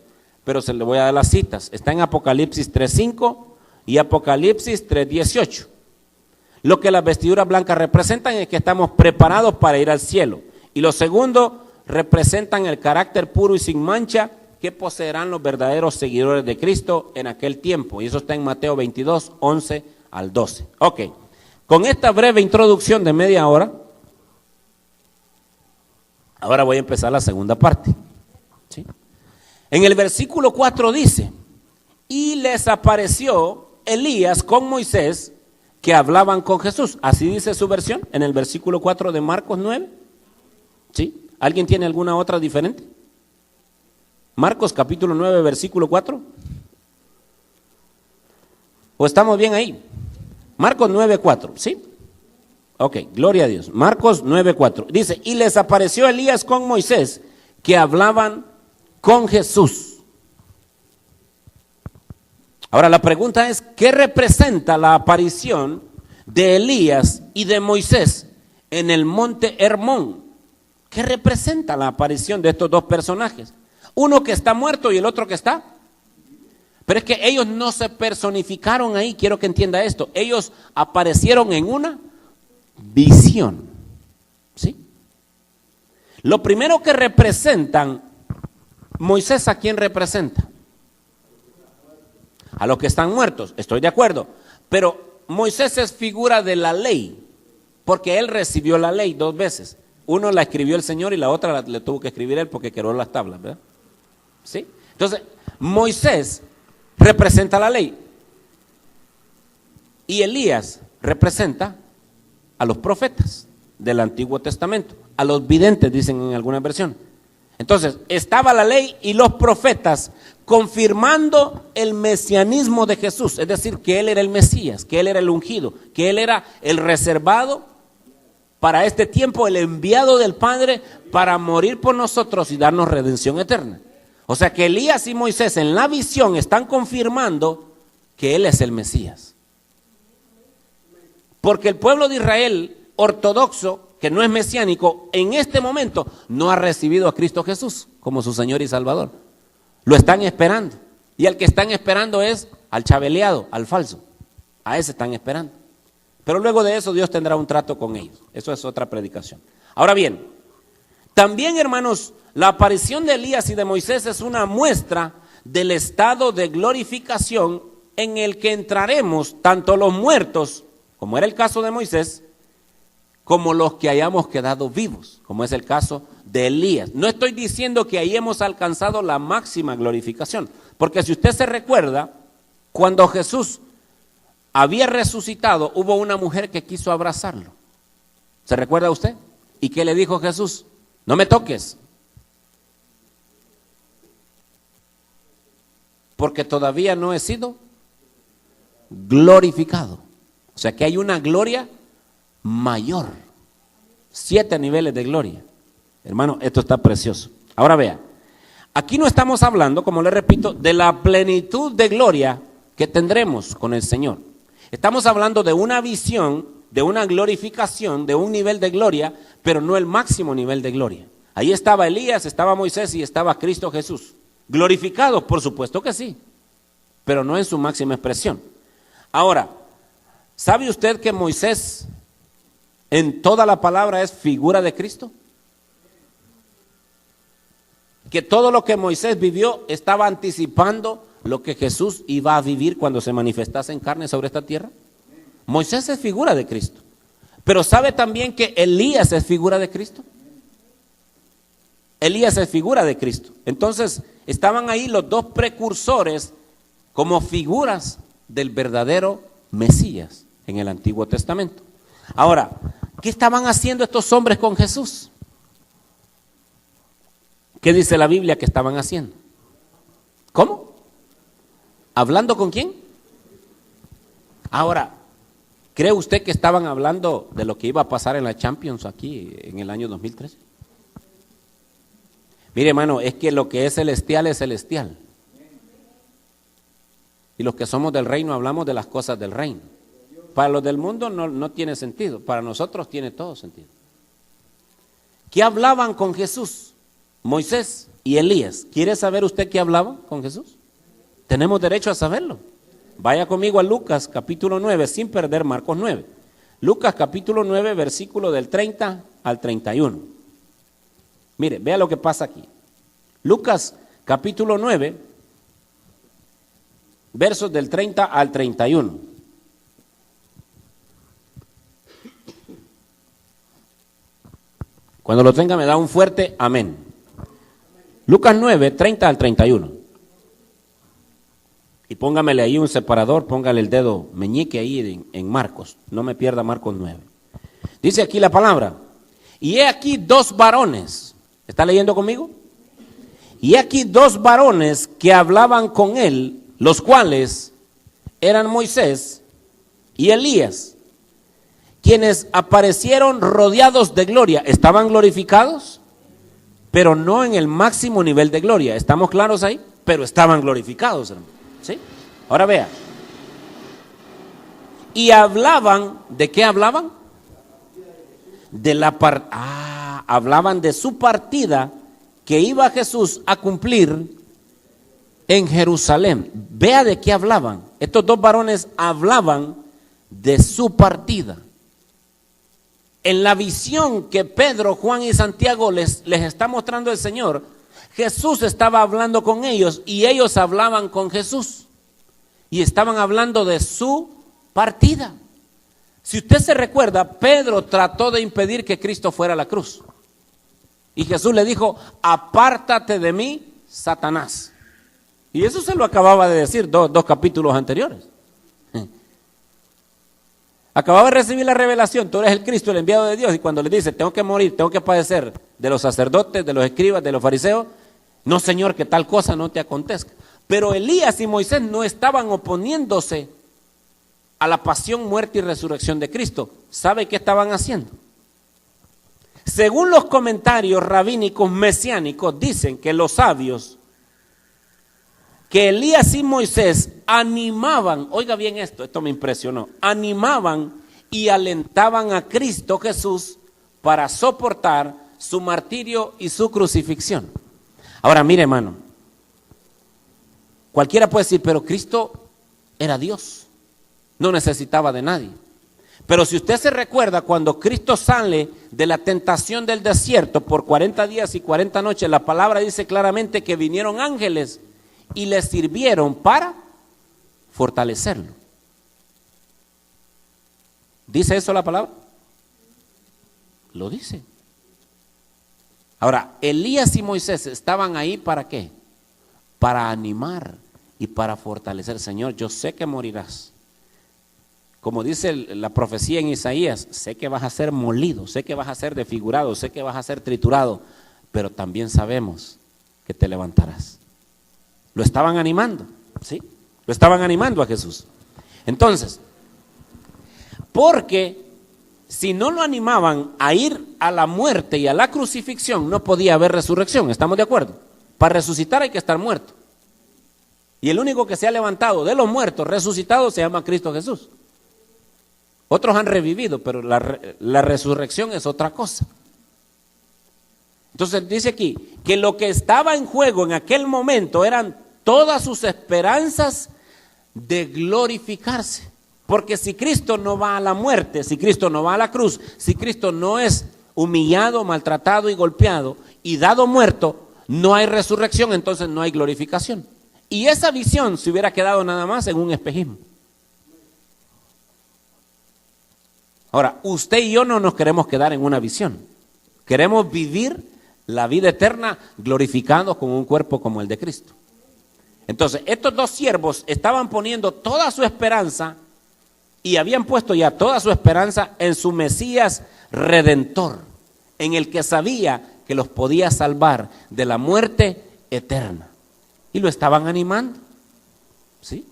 pero se le voy a dar las citas. Está en Apocalipsis 3:5 y Apocalipsis 3:18. Lo que las vestiduras blancas representan es que estamos preparados para ir al cielo. Y lo segundo, representan el carácter puro y sin mancha que poseerán los verdaderos seguidores de Cristo en aquel tiempo. Y eso está en Mateo 22, 11 al 12. Ok, con esta breve introducción de media hora, ahora voy a empezar la segunda parte, ¿sí? En el versículo 4 dice, y les apareció Elías con Moisés, que hablaban con Jesús. Así dice su versión, en el versículo 4 de Marcos 9. ¿Sí? ¿Alguien tiene alguna otra diferente? Marcos capítulo 9, versículo 4. ¿O estamos bien ahí? Marcos 9, 4, ¿sí? Ok, gloria a Dios. Marcos 9, 4. Dice, y les apareció Elías con Moisés, que hablaban con Jesús. Ahora la pregunta es, ¿qué representa la aparición de Elías y de Moisés en el monte Hermón? ¿Qué representa la aparición de estos dos personajes? Uno que está muerto y el otro que está. Pero es que ellos no se personificaron ahí, quiero que entienda esto. Ellos aparecieron en una visión, ¿sí? Lo primero que representan, Moisés, ¿a quién representa? A los que están muertos, estoy de acuerdo. Pero Moisés es figura de la ley, porque él recibió la ley 2 veces. Uno la escribió el Señor y la otra le tuvo que escribir él porque quebró las tablas, ¿verdad? ¿Sí? Entonces, Moisés representa la ley y Elías representa a los profetas del Antiguo Testamento, a los videntes, dicen en alguna versión. Entonces, estaba la ley y los profetas confirmando el mesianismo de Jesús, es decir, que Él era el Mesías, que Él era el ungido, que Él era el reservado para este tiempo, el enviado del Padre para morir por nosotros y darnos redención eterna. O sea que Elías y Moisés en la visión están confirmando que Él es el Mesías. Porque el pueblo de Israel ortodoxo, que no es mesiánico, en este momento no ha recibido a Cristo Jesús como su Señor y Salvador. Lo están esperando. Y al que están esperando es al chabeleado, al falso. A ese están esperando. Pero luego de eso Dios tendrá un trato con ellos. Eso es otra predicación. Ahora bien, también, hermanos, la aparición de Elías y de Moisés es una muestra del estado de glorificación en el que entraremos tanto los muertos, como era el caso de Moisés, como los que hayamos quedado vivos, como es el caso de Elías. No estoy diciendo que ahí hemos alcanzado la máxima glorificación, porque si usted se recuerda, cuando Jesús había resucitado, hubo una mujer que quiso abrazarlo. ¿Se recuerda usted? ¿Y qué le dijo Jesús? No me toques, porque todavía no he sido glorificado. O sea que hay una gloria mayor, 7 niveles de gloria. Hermano, esto está precioso. Ahora vea, Aquí no estamos hablando, como le repito, de la plenitud de gloria que tendremos con el Señor. Estamos hablando de una visión, de una glorificación, de un nivel de gloria, pero no el máximo nivel de gloria. Ahí estaba Elías, estaba Moisés y estaba Cristo Jesús. Glorificados, por supuesto que sí, pero no en su máxima expresión. Ahora, ¿sabe usted que Moisés en toda la palabra es figura de Cristo? Que todo lo que Moisés vivió estaba anticipando lo que Jesús iba a vivir cuando se manifestase en carne sobre esta tierra. Moisés es figura de Cristo, pero ¿sabe también que Elías es figura de Cristo? Elías es figura de Cristo. Entonces estaban ahí los dos precursores como figuras del verdadero Mesías en el Antiguo Testamento. Ahora, ¿qué estaban haciendo estos hombres con Jesús? ¿Qué dice la Biblia que estaban haciendo? ¿Cómo? ¿Hablando con quién? Ahora, ¿cree usted que estaban hablando de lo que iba a pasar en la Champions aquí en el año 2013? Mire, hermano, es que lo que es celestial es celestial. Y los que somos del reino hablamos de las cosas del reino. Para los del mundo no tiene sentido, para nosotros tiene todo sentido. ¿Qué hablaban con Jesús? Moisés y Elías. ¿Quiere saber usted qué hablaban con Jesús? Tenemos derecho a saberlo. Vaya conmigo a Lucas capítulo 9, sin perder Marcos 9. Lucas capítulo 9, versículo del 30 al 31. Mire, vea lo que pasa aquí. Lucas capítulo 9, versos del 30 al 31. Cuando lo tenga me da un fuerte amén. Lucas 9, 30 al 31. Y póngamele ahí un separador, póngale el dedo meñique ahí en Marcos. No me pierda Marcos 9. Dice aquí la palabra. Y he aquí dos varones. ¿Está leyendo conmigo? Y he aquí dos varones que hablaban con él, los cuales eran Moisés y Elías, quienes aparecieron rodeados de gloria. Estaban glorificados, pero no en el máximo nivel de gloria. ¿Estamos claros ahí? Pero estaban glorificados, hermano. ¿Sí? Ahora vea. Y hablaban, ¿de qué hablaban? De la hablaban de su partida que iba Jesús a cumplir en Jerusalén. Vea de qué hablaban. Estos dos varones hablaban de su partida. En la visión que Pedro, Juan y Santiago les está mostrando el Señor, Jesús estaba hablando con ellos y ellos hablaban con Jesús. Y estaban hablando de su partida. Si usted se recuerda, Pedro trató de impedir que Cristo fuera a la cruz. Y Jesús le dijo, apártate de mí, Satanás. Y eso se lo acababa de decir dos capítulos anteriores. Acababa de recibir la revelación, tú eres el Cristo, el enviado de Dios. Y cuando le dice, tengo que morir, tengo que padecer de los sacerdotes, de los escribas, de los fariseos. No, Señor, que tal cosa no te acontezca. Pero Elías y Moisés no estaban oponiéndose a la pasión, muerte y resurrección de Cristo. ¿Sabe qué estaban haciendo? Según los comentarios rabínicos mesiánicos, dicen que los sabios, que Elías y Moisés animaban, oiga bien esto me impresionó, animaban y alentaban a Cristo Jesús para soportar su martirio y su crucifixión. Ahora mire, hermano, cualquiera puede decir, pero Cristo era Dios, no necesitaba de nadie. Pero si usted se recuerda, cuando Cristo sale de la tentación del desierto por 40 días y 40 noches, la palabra dice claramente que vinieron ángeles y le sirvieron para fortalecerlo. ¿Dice eso la palabra? Lo dice. Ahora, Elías y Moisés estaban ahí ¿para qué? Para animar y para fortalecer. Señor, yo sé que morirás. Como dice la profecía en Isaías, sé que vas a ser molido, sé que vas a ser desfigurado, sé que vas a ser triturado, pero también sabemos que te levantarás. Lo estaban animando, ¿sí? Lo estaban animando a Jesús. Entonces, porque si no lo animaban a ir a la muerte y a la crucifixión, no podía haber resurrección, ¿estamos de acuerdo? Para resucitar hay que estar muerto. Y el único que se ha levantado de los muertos, resucitado, se llama Cristo Jesús. Otros han revivido, pero la resurrección es otra cosa. Entonces dice aquí que lo que estaba en juego en aquel momento eran todas sus esperanzas de glorificarse. Porque si Cristo no va a la muerte, si Cristo no va a la cruz, si Cristo no es humillado, maltratado y golpeado y dado muerto, no hay resurrección, entonces no hay glorificación. Y esa visión se hubiera quedado nada más en un espejismo. Ahora, usted y yo no nos queremos quedar en una visión. Queremos vivir la vida eterna glorificados con un cuerpo como el de Cristo. Entonces, estos dos siervos estaban poniendo toda su esperanza y habían puesto ya toda su esperanza en su Mesías Redentor, en el que sabía que los podía salvar de la muerte eterna. Y lo estaban animando, ¿sí?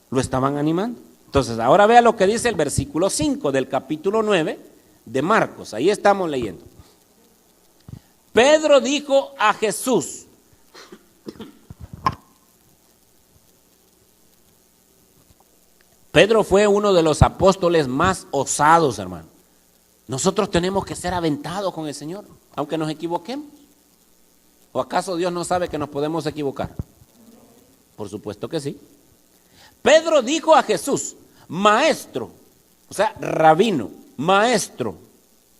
Lo estaban animando. Entonces, ahora vea lo que dice el versículo 5 del capítulo 9 de Marcos. Ahí estamos leyendo. Pedro dijo a Jesús: Pedro fue uno de los apóstoles más osados, hermano. Nosotros tenemos que ser aventados con el Señor, aunque nos equivoquemos. ¿O acaso Dios no sabe que nos podemos equivocar? Por supuesto que sí. Pedro dijo a Jesús: maestro, o sea, rabino, maestro.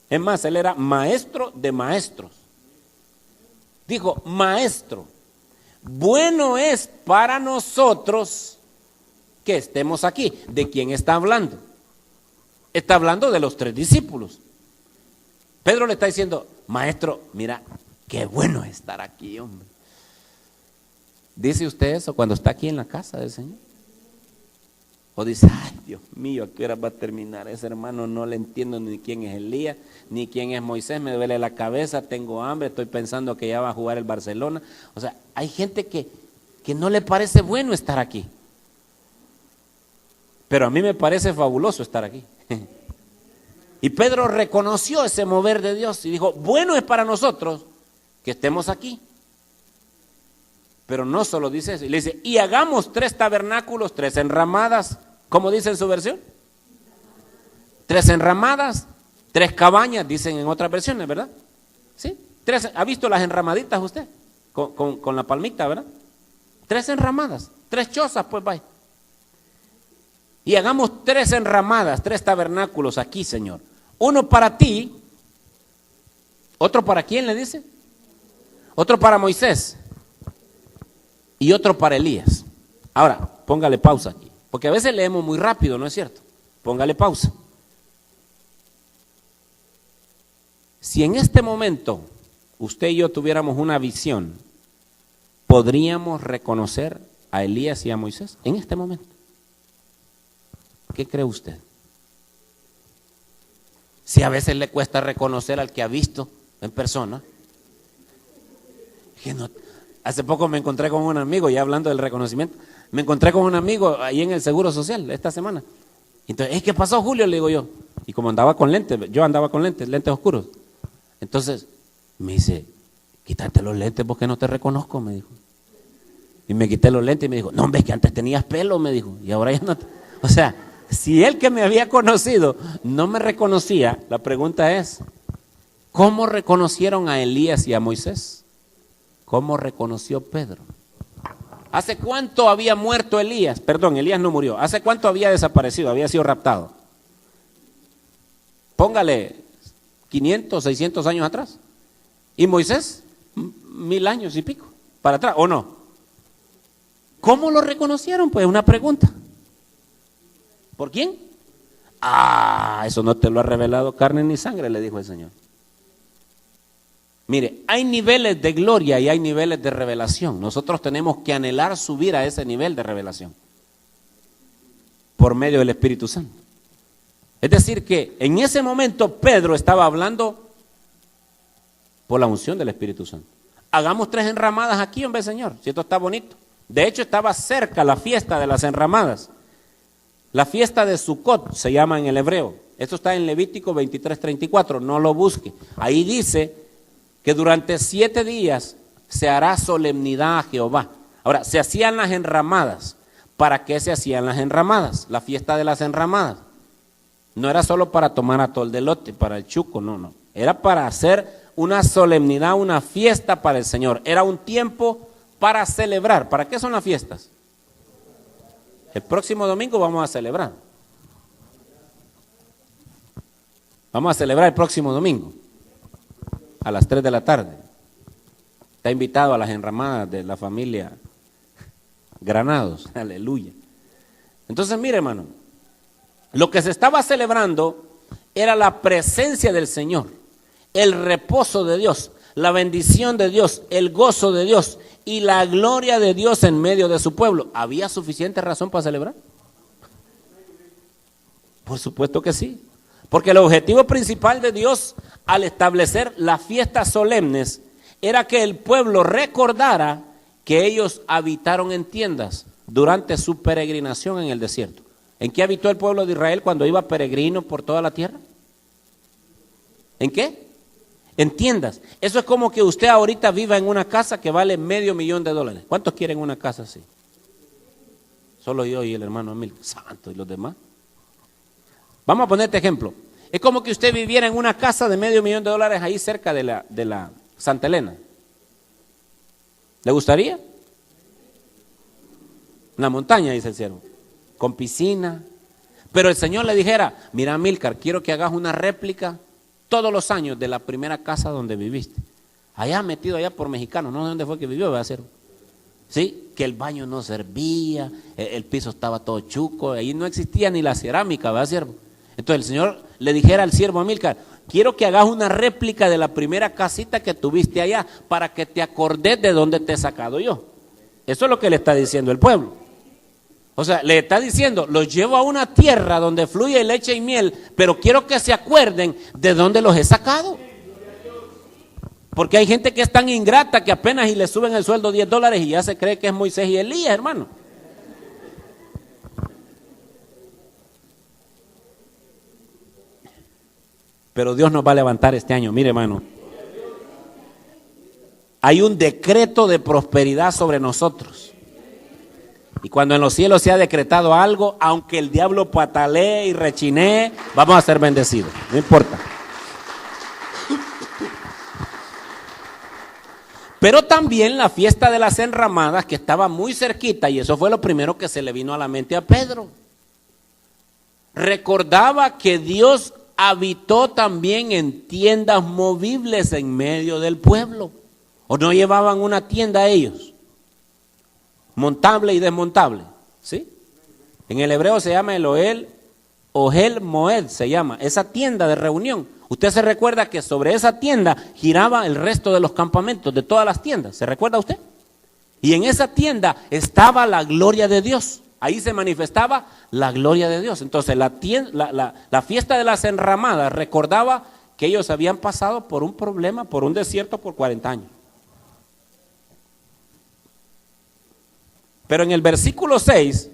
Es más, él era maestro de maestros. Dijo: maestro, bueno es para nosotros que estemos aquí. ¿De quién está hablando? Está hablando de los 3 discípulos. Pedro le está diciendo: maestro, mira, qué bueno es estar aquí, hombre. ¿Dice usted eso cuando está aquí en la casa del Señor? O dice: ay, Dios mío, ¿a qué hora va a terminar? Ese hermano no le entiendo ni quién es Elías, ni quién es Moisés, me duele la cabeza, tengo hambre, estoy pensando que ya va a jugar el Barcelona. O sea, hay gente que no le parece bueno estar aquí. Pero a mí me parece fabuloso estar aquí. Y Pedro reconoció ese mover de Dios y dijo: bueno es para nosotros que estemos aquí. Pero no solo dice eso, y le dice: y hagamos 3 tabernáculos, 3 enramadas. ¿Cómo dice en su versión? 3 enramadas, 3 cabañas, dicen en otras versiones, ¿verdad? ¿Sí? 3, ¿ha visto las enramaditas usted? Con la palmita, ¿verdad? 3 enramadas, 3 chozas, pues vaya. Y hagamos 3 enramadas, 3 tabernáculos aquí, Señor. Uno para ti, otro para quién le dice, otro para Moisés y otro para Elías. Ahora, póngale pausa aquí, porque a veces leemos muy rápido, ¿no es cierto? Póngale pausa. Si en este momento usted y yo tuviéramos una visión, ¿podríamos reconocer a Elías y a Moisés en este momento? ¿Qué cree usted? Si a veces le cuesta reconocer al que ha visto en persona. Hace poco me encontré con un amigo, ya hablando del reconocimiento, me encontré con un amigo ahí en el Seguro Social esta semana. Entonces, ¿qué pasó, Julio? Le digo yo. Y como andaba con lentes, yo andaba con lentes oscuros. Entonces me dice: quítate los lentes porque no te reconozco, me dijo. Y me quité los lentes y me dijo: no, hombre, que antes tenías pelo, me dijo, y ahora ya no. O sea, si él que me había conocido no me reconocía, la pregunta es: ¿cómo reconocieron a Elías y a Moisés? ¿Cómo reconoció Pedro? ¿Hace cuánto había muerto Elías? Perdón, Elías no murió. ¿Hace cuánto había desaparecido? Había sido raptado. Póngale 500, 600 años atrás. ¿Y Moisés? 1000 años y pico para atrás, ¿o no? ¿Cómo lo reconocieron? Pues una pregunta. ¿Por quién? Eso no te lo ha revelado carne ni sangre, le dijo el Señor. Mire, hay niveles de gloria y hay niveles de revelación. Nosotros tenemos que anhelar subir a ese nivel de revelación por medio del Espíritu Santo. Es decir que en ese momento Pedro estaba hablando por la unción del Espíritu Santo. Hagamos 3 enramadas aquí, hombre, Señor, si esto está bonito. De hecho, estaba cerca la fiesta de las enramadas. La fiesta de Sucot se llama en el hebreo. Esto está en Levítico 23:34, no lo busque. Ahí dice que durante 7 días se hará solemnidad a Jehová. Ahora, se hacían las enramadas. ¿Para qué se hacían las enramadas? La fiesta de las enramadas. No era solo para tomar atol de elote, para el chuco, no. Era para hacer una solemnidad, una fiesta para el Señor. Era un tiempo para celebrar. ¿Para qué son las fiestas? El próximo domingo vamos a celebrar. Vamos a celebrar el próximo domingo a las 3 de la tarde. Está invitado a las enramadas de la familia Granados. Aleluya. Entonces, mire, hermano, lo que se estaba celebrando era la presencia del Señor, el reposo de Dios, la bendición de Dios, el gozo de Dios y la gloria de Dios en medio de su pueblo. ¿Había suficiente razón para celebrar? Por supuesto que sí. Porque el objetivo principal de Dios al establecer las fiestas solemnes era que el pueblo recordara que ellos habitaron en tiendas durante su peregrinación en el desierto. ¿En qué habitó el pueblo de Israel cuando iba peregrino por toda la tierra? ¿En qué? En tiendas. Eso es como que usted ahorita viva en una casa que vale $500,000. ¿Cuántos quieren una casa así? Solo yo y el hermano Emil. Santo, ¿y los demás? Vamos a poner este ejemplo. Es como que usted viviera en una casa de $500,000 ahí cerca de la Santa Elena. ¿Le gustaría? Una montaña, dice el siervo, con piscina. Pero el Señor le dijera, mira, Milcar, quiero que hagas una réplica todos los años de la primera casa donde viviste. Allá metido allá por Mexicano, no sé dónde fue que vivió, va a ser. Sí, que el baño no servía, el piso estaba todo chuco, ahí no existía ni la cerámica, va a ser. Entonces el Señor le dijera al siervo Amílcar, quiero que hagas una réplica de la primera casita que tuviste allá para que te acordes de dónde te he sacado yo. Eso es lo que le está diciendo el pueblo. O sea, le está diciendo, los llevo a una tierra donde fluye leche y miel, pero quiero que se acuerden de dónde los he sacado. Porque hay gente que es tan ingrata que apenas y le suben el sueldo $10 y ya se cree que es Moisés y Elías, hermano. Pero Dios nos va a levantar este año. Mire, hermano, hay un decreto de prosperidad sobre nosotros. Y cuando en los cielos se ha decretado algo, aunque el diablo patalee y rechinee, vamos a ser bendecidos. No importa. Pero también la fiesta de las enramadas, que estaba muy cerquita, y eso fue lo primero que se le vino a la mente a Pedro. Recordaba que Dios habitó también en tiendas movibles en medio del pueblo. ¿O no llevaban una tienda ellos? Montable y desmontable, ¿sí? En el hebreo se llama el Ohel Moed, se llama, esa tienda de reunión. Usted se recuerda que sobre esa tienda giraba el resto de los campamentos, de todas las tiendas, ¿se recuerda usted? Y en esa tienda estaba la gloria de Dios, ahí se manifestaba la gloria de Dios. Entonces la fiesta de las enramadas recordaba que ellos habían pasado por un problema, por un desierto por 40 años. Pero en el versículo 6,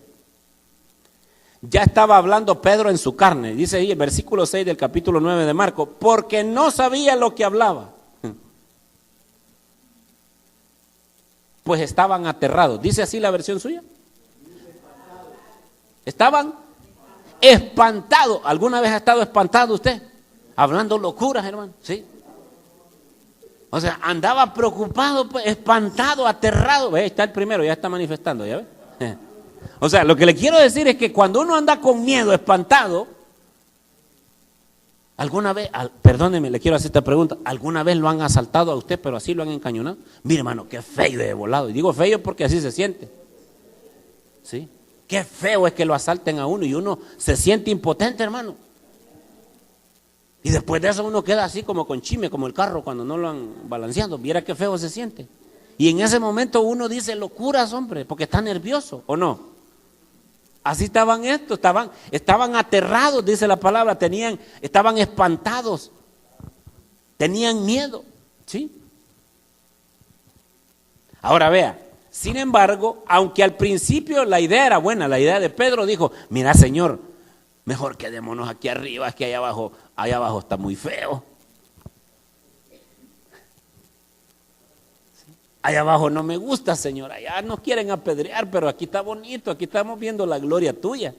ya estaba hablando Pedro en su carne. Dice ahí el versículo 6 del capítulo 9 de Marcos, porque no sabía lo que hablaba. Pues estaban aterrados. ¿Dice así la versión suya? Estaban espantados. ¿Alguna vez ha estado espantado usted? Hablando locuras, hermano. ¿Sí? O sea, andaba preocupado, espantado, aterrado. ¿Ve? Está el primero, ya está manifestando, ¿ya ve? O sea, lo que le quiero decir es que cuando uno anda con miedo, espantado, alguna vez, perdóneme, le quiero hacer esta pregunta, ¿alguna vez lo han asaltado a usted, pero así lo han encañonado? Mire, hermano, qué feo de volado. Y digo feo porque así se siente. ¿Sí? Qué feo es que lo asalten a uno y uno se siente impotente, hermano. Y después de eso uno queda así como con chime, como el carro cuando no lo han balanceado. Viera qué feo se siente. Y en ese momento uno dice locuras, hombre, porque está nervioso, ¿o no? Así estaban estos, estaban aterrados, dice la palabra, estaban espantados, tenían miedo, ¿sí? Ahora vea, sin embargo, aunque al principio la idea era buena, la idea de Pedro dijo, mira, Señor, mejor quedémonos aquí arriba, es que allá abajo está muy feo. ¿Sí? Allá abajo no me gusta, Señor, allá nos quieren apedrear, pero aquí está bonito, aquí estamos viendo la gloria tuya.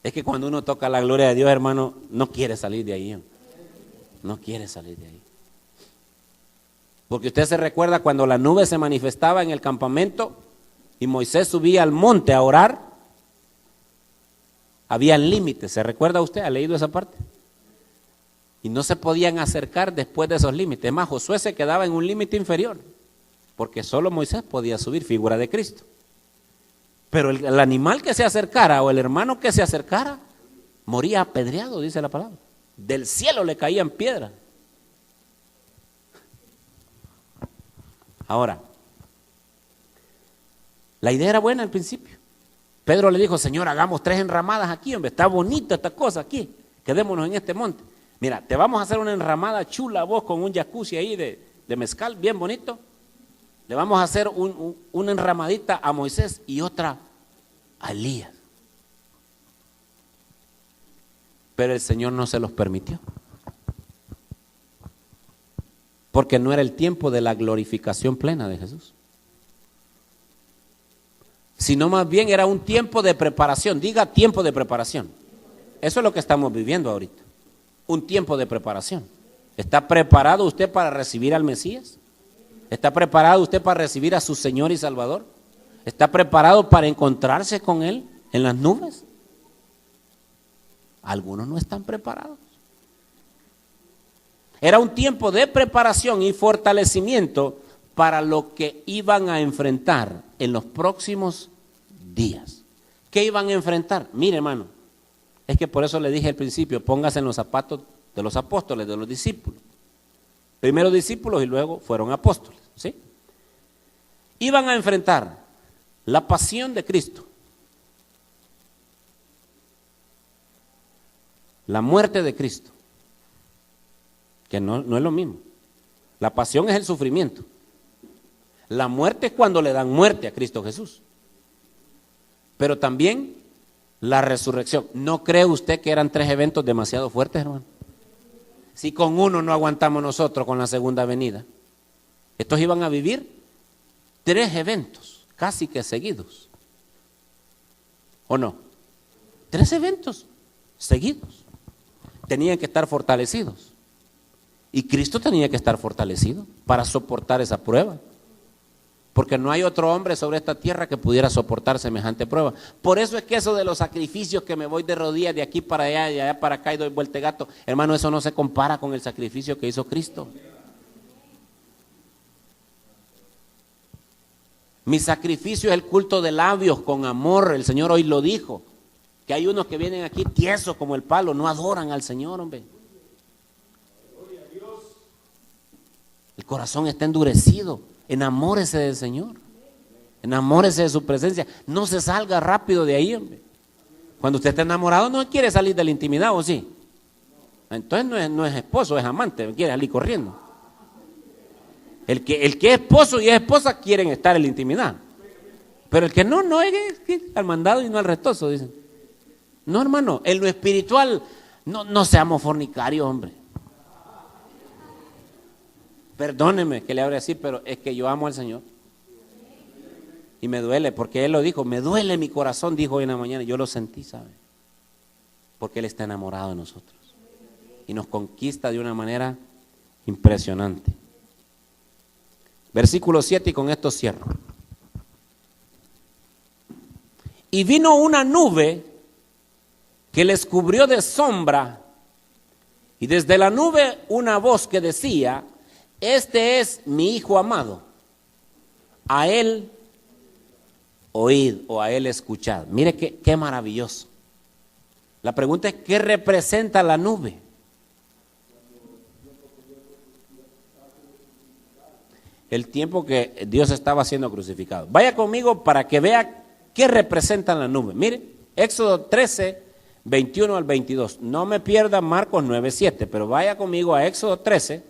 Es que cuando uno toca la gloria de Dios, hermano, no quiere salir de ahí. No quiere salir de ahí. Porque usted se recuerda cuando la nube se manifestaba en el campamento y Moisés subía al monte a orar. Había límites, ¿se recuerda usted? ¿Ha leído esa parte? Y no se podían acercar después de esos límites. Es más, Josué se quedaba en un límite inferior, porque solo Moisés podía subir, figura de Cristo. Pero el animal que se acercara o el hermano que se acercara, moría apedreado, dice la palabra. Del cielo le caían piedras. Ahora, la idea era buena al principio. Pedro le dijo, Señor, hagamos 3 enramadas aquí, hombre, está bonita esta cosa aquí, quedémonos en este monte. Mira, te vamos a hacer una enramada chula vos con un jacuzzi ahí de mezcal, bien bonito. Le vamos a hacer una enramadita a Moisés y otra a Elías. Pero el Señor no se los permitió. Porque no era el tiempo de la glorificación plena de Jesús. Sino más bien era un tiempo de preparación. Diga tiempo de preparación. Eso es lo que estamos viviendo ahorita. Un tiempo de preparación. ¿Está preparado usted para recibir al Mesías? ¿Está preparado usted para recibir a su Señor y Salvador? ¿Está preparado para encontrarse con Él en las nubes? Algunos no están preparados. Era un tiempo de preparación y fortalecimiento para lo que iban a enfrentar en los próximos días. ¿Qué iban a enfrentar? Mire, hermano, es que por eso le dije al principio, póngase en los zapatos de los apóstoles, de los discípulos. Primero discípulos y luego fueron apóstoles, ¿sí? Iban a enfrentar la pasión de Cristo, la muerte de Cristo, que no es lo mismo. La pasión es el sufrimiento. La muerte es cuando le dan muerte a Cristo Jesús. Pero también la resurrección. ¿No cree usted que eran 3 eventos demasiado fuertes, hermano? Si con uno no aguantamos nosotros con la segunda venida. Estos iban a vivir 3 eventos, casi que seguidos. ¿O no? 3 eventos seguidos. Tenían que estar fortalecidos. Y Cristo tenía que estar fortalecido para soportar esa prueba. Porque no hay otro hombre sobre esta tierra que pudiera soportar semejante prueba. Por eso es que eso de los sacrificios, que me voy de rodillas de aquí para allá, de allá para acá y doy vuelta de gato, hermano, eso no se compara con el sacrificio que hizo Cristo. Mi sacrificio es el culto de labios con amor. El Señor hoy lo dijo, que hay unos que vienen aquí tiesos como el palo, no adoran al Señor, hombre. El corazón está endurecido. Enamórese del Señor. Enamórese de su presencia. No se salga rápido de ahí, hombre. Cuando usted está enamorado no quiere salir de la intimidad, ¿o sí? Entonces no es esposo, es amante, quiere salir corriendo. El que es esposo y es esposa quieren estar en la intimidad. Pero el que no es al mandado y no al restoso, dicen. No, hermano, en lo espiritual no seamos fornicarios, hombre. Perdóneme que le hable así, pero es que yo amo al Señor. Y me duele, porque Él lo dijo, me duele mi corazón, dijo hoy en la mañana. Yo lo sentí, ¿sabe? Porque Él está enamorado de nosotros. Y nos conquista de una manera impresionante. Versículo 7, y con esto cierro. Y vino una nube que les cubrió de sombra, y desde la nube una voz que decía: este es mi Hijo amado, a Él oíd o a Él escuchad. Mire qué maravilloso. La pregunta es, ¿qué representa la nube? El tiempo que Dios estaba siendo crucificado. Vaya conmigo para que vea qué representa la nube. Mire, Éxodo 13, 21 al 22. No me pierda Marcos 9, 7, pero vaya conmigo a Éxodo 13.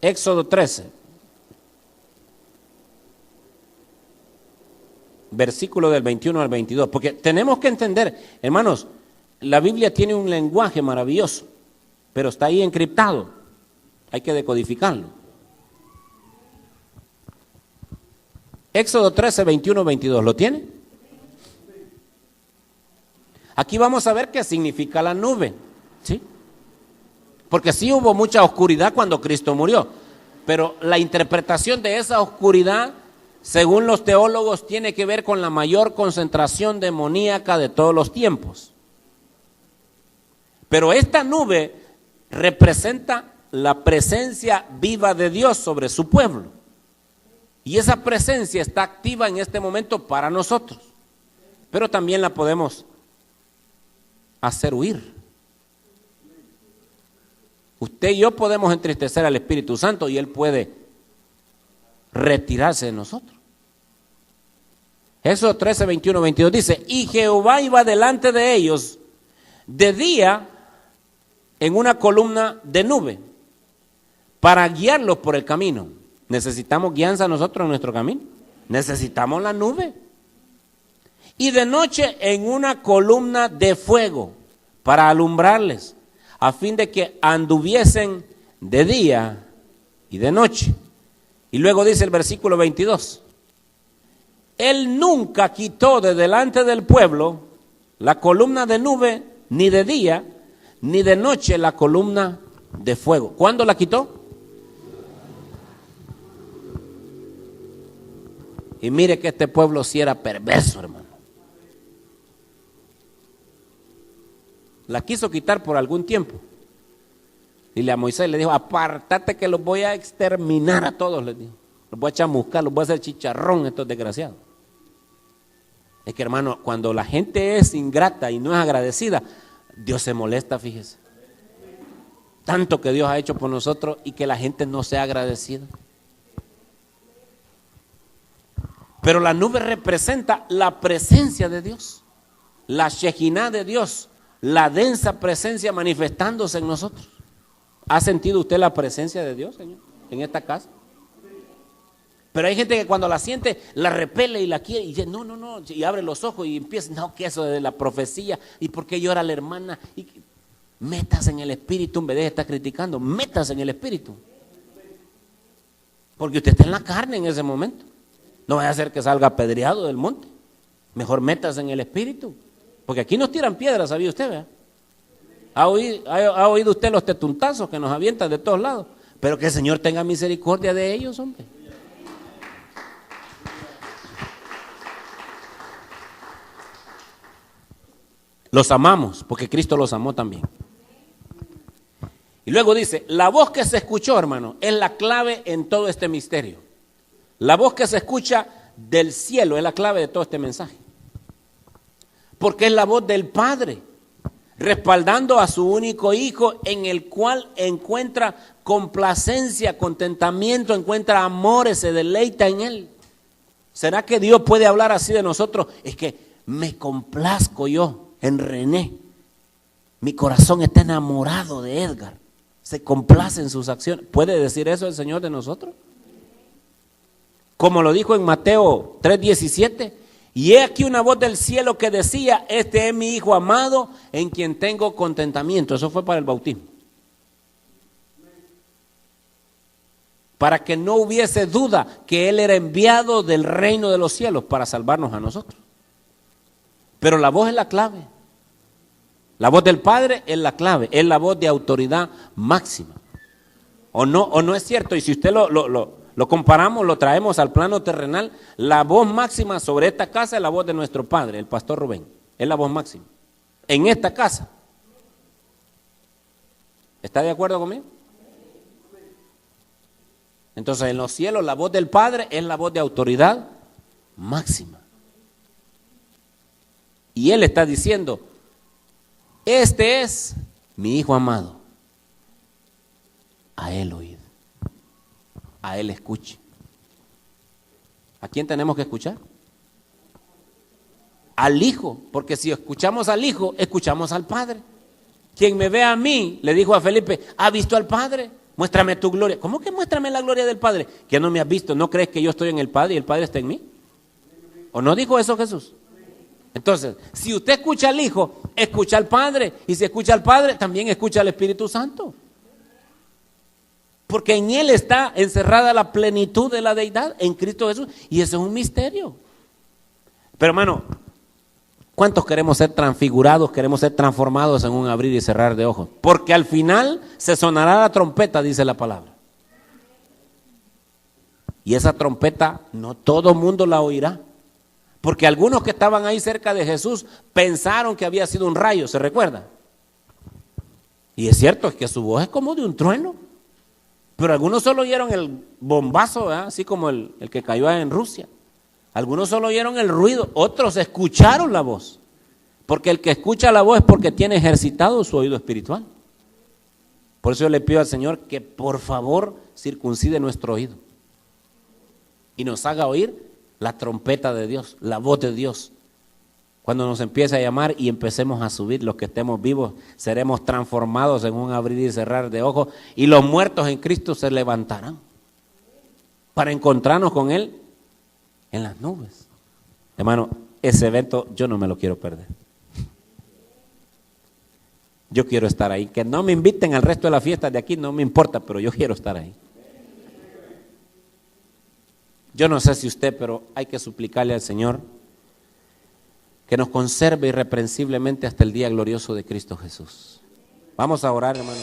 Éxodo 13, versículo del 21 al 22, porque tenemos que entender, hermanos, la Biblia tiene un lenguaje maravilloso. pero está ahí encriptado. Hay que decodificarlo. Éxodo 13, 21, 22. ¿Lo tiene? Aquí vamos a ver qué significa la nube, ¿sí? Porque sí hubo mucha oscuridad cuando Cristo murió, pero la interpretación de esa oscuridad, según los teólogos, tiene que ver con la mayor concentración demoníaca de todos los tiempos. Pero esta nube representa la presencia viva de Dios sobre su pueblo. Y esa presencia está activa en este momento para nosotros. Pero también la podemos hacer huir. Usted y yo podemos entristecer al Espíritu Santo y Él puede retirarse de nosotros. Éxodo 13, 21, 22 dice: y Jehová iba delante de ellos de día en una columna de nube para guiarlos por el camino. ¿Necesitamos guianza nosotros en nuestro camino? Necesitamos la nube. Y de noche en una columna de fuego para alumbrarles, a fin de que anduviesen de día y de noche. Y luego dice el versículo 22: Él nunca quitó de delante del pueblo la columna de nube, ni de día, ni de noche la columna de fuego. ¿Cuándo la quitó? Y mire que este pueblo sí era perverso, hermano. La quiso quitar por algún tiempo. Dile a Moisés, le dijo: apártate que los voy a exterminar a todos, les dijo. Los voy a chamuscar, los voy a hacer chicharrón estos desgraciados. Es que, hermano, cuando la gente es ingrata y no es agradecida, Dios se molesta, fíjese. Tanto que Dios ha hecho por nosotros y que la gente no sea agradecida. Pero la nube representa la presencia de Dios, la Shekinah de Dios, la densa presencia manifestándose en nosotros. ¿Ha sentido usted la presencia de Dios, Señor, en esta casa? Pero hay gente que cuando la siente, la repele y la quiere y dice: no, no, no, y abre los ojos y empieza: no, que eso de la profecía, y por qué llora la hermana. Y metas en el espíritu en vez de estar criticando, metas en el espíritu. Porque usted está en la carne en ese momento. No vaya a ser que salga apedreado del monte. Mejor metas en el espíritu. Porque aquí nos tiran piedras, ¿sabía usted? ¿Verdad? ¿Ha oído usted los tetuntazos que nos avientan de todos lados? Pero que el Señor tenga misericordia de ellos, hombre. Los amamos, porque Cristo los amó también. Y luego dice: la voz que se escuchó, hermano, es la clave en todo este misterio. La voz que se escucha del cielo es la clave de todo este mensaje. Porque es la voz del Padre, respaldando a su único Hijo, en el cual encuentra complacencia, contentamiento, encuentra amores, se deleita en Él. ¿Será que Dios puede hablar así de nosotros? Es que me complazco yo en René. Mi corazón está enamorado de Edgar. Se complace en sus acciones. ¿Puede decir eso el Señor de nosotros? Como lo dijo en Mateo 3:17. Y he aquí una voz del cielo que decía: este es mi Hijo amado, en quien tengo contentamiento. Eso fue para el bautismo. Para que no hubiese duda que Él era enviado del reino de los cielos para salvarnos a nosotros. Pero la voz es la clave. La voz del Padre es la clave, es la voz de autoridad máxima. ¿O no es cierto? Y si usted lo comparamos, lo traemos al plano terrenal, la voz máxima sobre esta casa es la voz de nuestro Padre, el pastor Rubén. Es la voz máxima. En esta casa. ¿Está de acuerdo conmigo? Entonces, en los cielos la voz del Padre es la voz de autoridad máxima. Y Él está diciendo: este es mi Hijo amado. A Él oíd. A Él escuche. ¿A quién tenemos que escuchar? Al Hijo, porque si escuchamos al Hijo, escuchamos al Padre. Quien me ve a mí, le dijo a Felipe: ¿ha visto al Padre? Muéstrame tu gloria. ¿Cómo que muéstrame la gloria del Padre? Que no me has visto. ¿No crees que yo estoy en el Padre y el Padre está en mí? ¿O no dijo eso Jesús? Entonces, si usted escucha al Hijo, Escucha al Padre. Y si escucha al Padre, también escucha al Espíritu Santo. Porque en Él está encerrada la plenitud de la deidad, en Cristo Jesús. Y eso es un misterio. Pero hermano, ¿cuántos queremos ser transfigurados, queremos ser transformados en un abrir y cerrar de ojos? Porque al final se sonará la trompeta, dice la palabra. Y esa trompeta no todo mundo la oirá. Porque algunos que estaban ahí cerca de Jesús pensaron que había sido un rayo, ¿se recuerda? Y es cierto, es que su voz es como de un trueno. Pero algunos solo oyeron el bombazo, ¿verdad? Así como el que cayó en Rusia. Algunos solo oyeron el ruido, otros escucharon la voz. Porque el que escucha la voz es porque tiene ejercitado su oído espiritual. Por eso yo le pido al Señor que por favor circuncide nuestro oído y nos haga oír la trompeta de Dios, la voz de Dios. Cuando nos empiece a llamar y empecemos a subir, los que estemos vivos seremos transformados en un abrir y cerrar de ojos, y los muertos en Cristo se levantarán para encontrarnos con Él en las nubes. Hermano, ese evento yo no me lo quiero perder. Yo quiero estar ahí. Que no me inviten al resto de las fiestas de aquí, no me importa, pero yo quiero estar ahí. Yo no sé si usted, pero hay que suplicarle al Señor que nos conserve irreprensiblemente hasta el día glorioso de Cristo Jesús. Vamos a orar, hermano.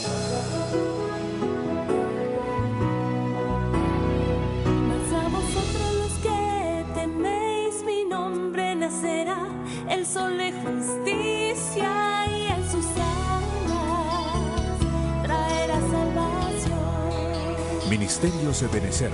Mas a vosotros los que teméis mi nombre nacerá el sol de justicia y en sus alas traerá salvación. Ministerios Ebenecer.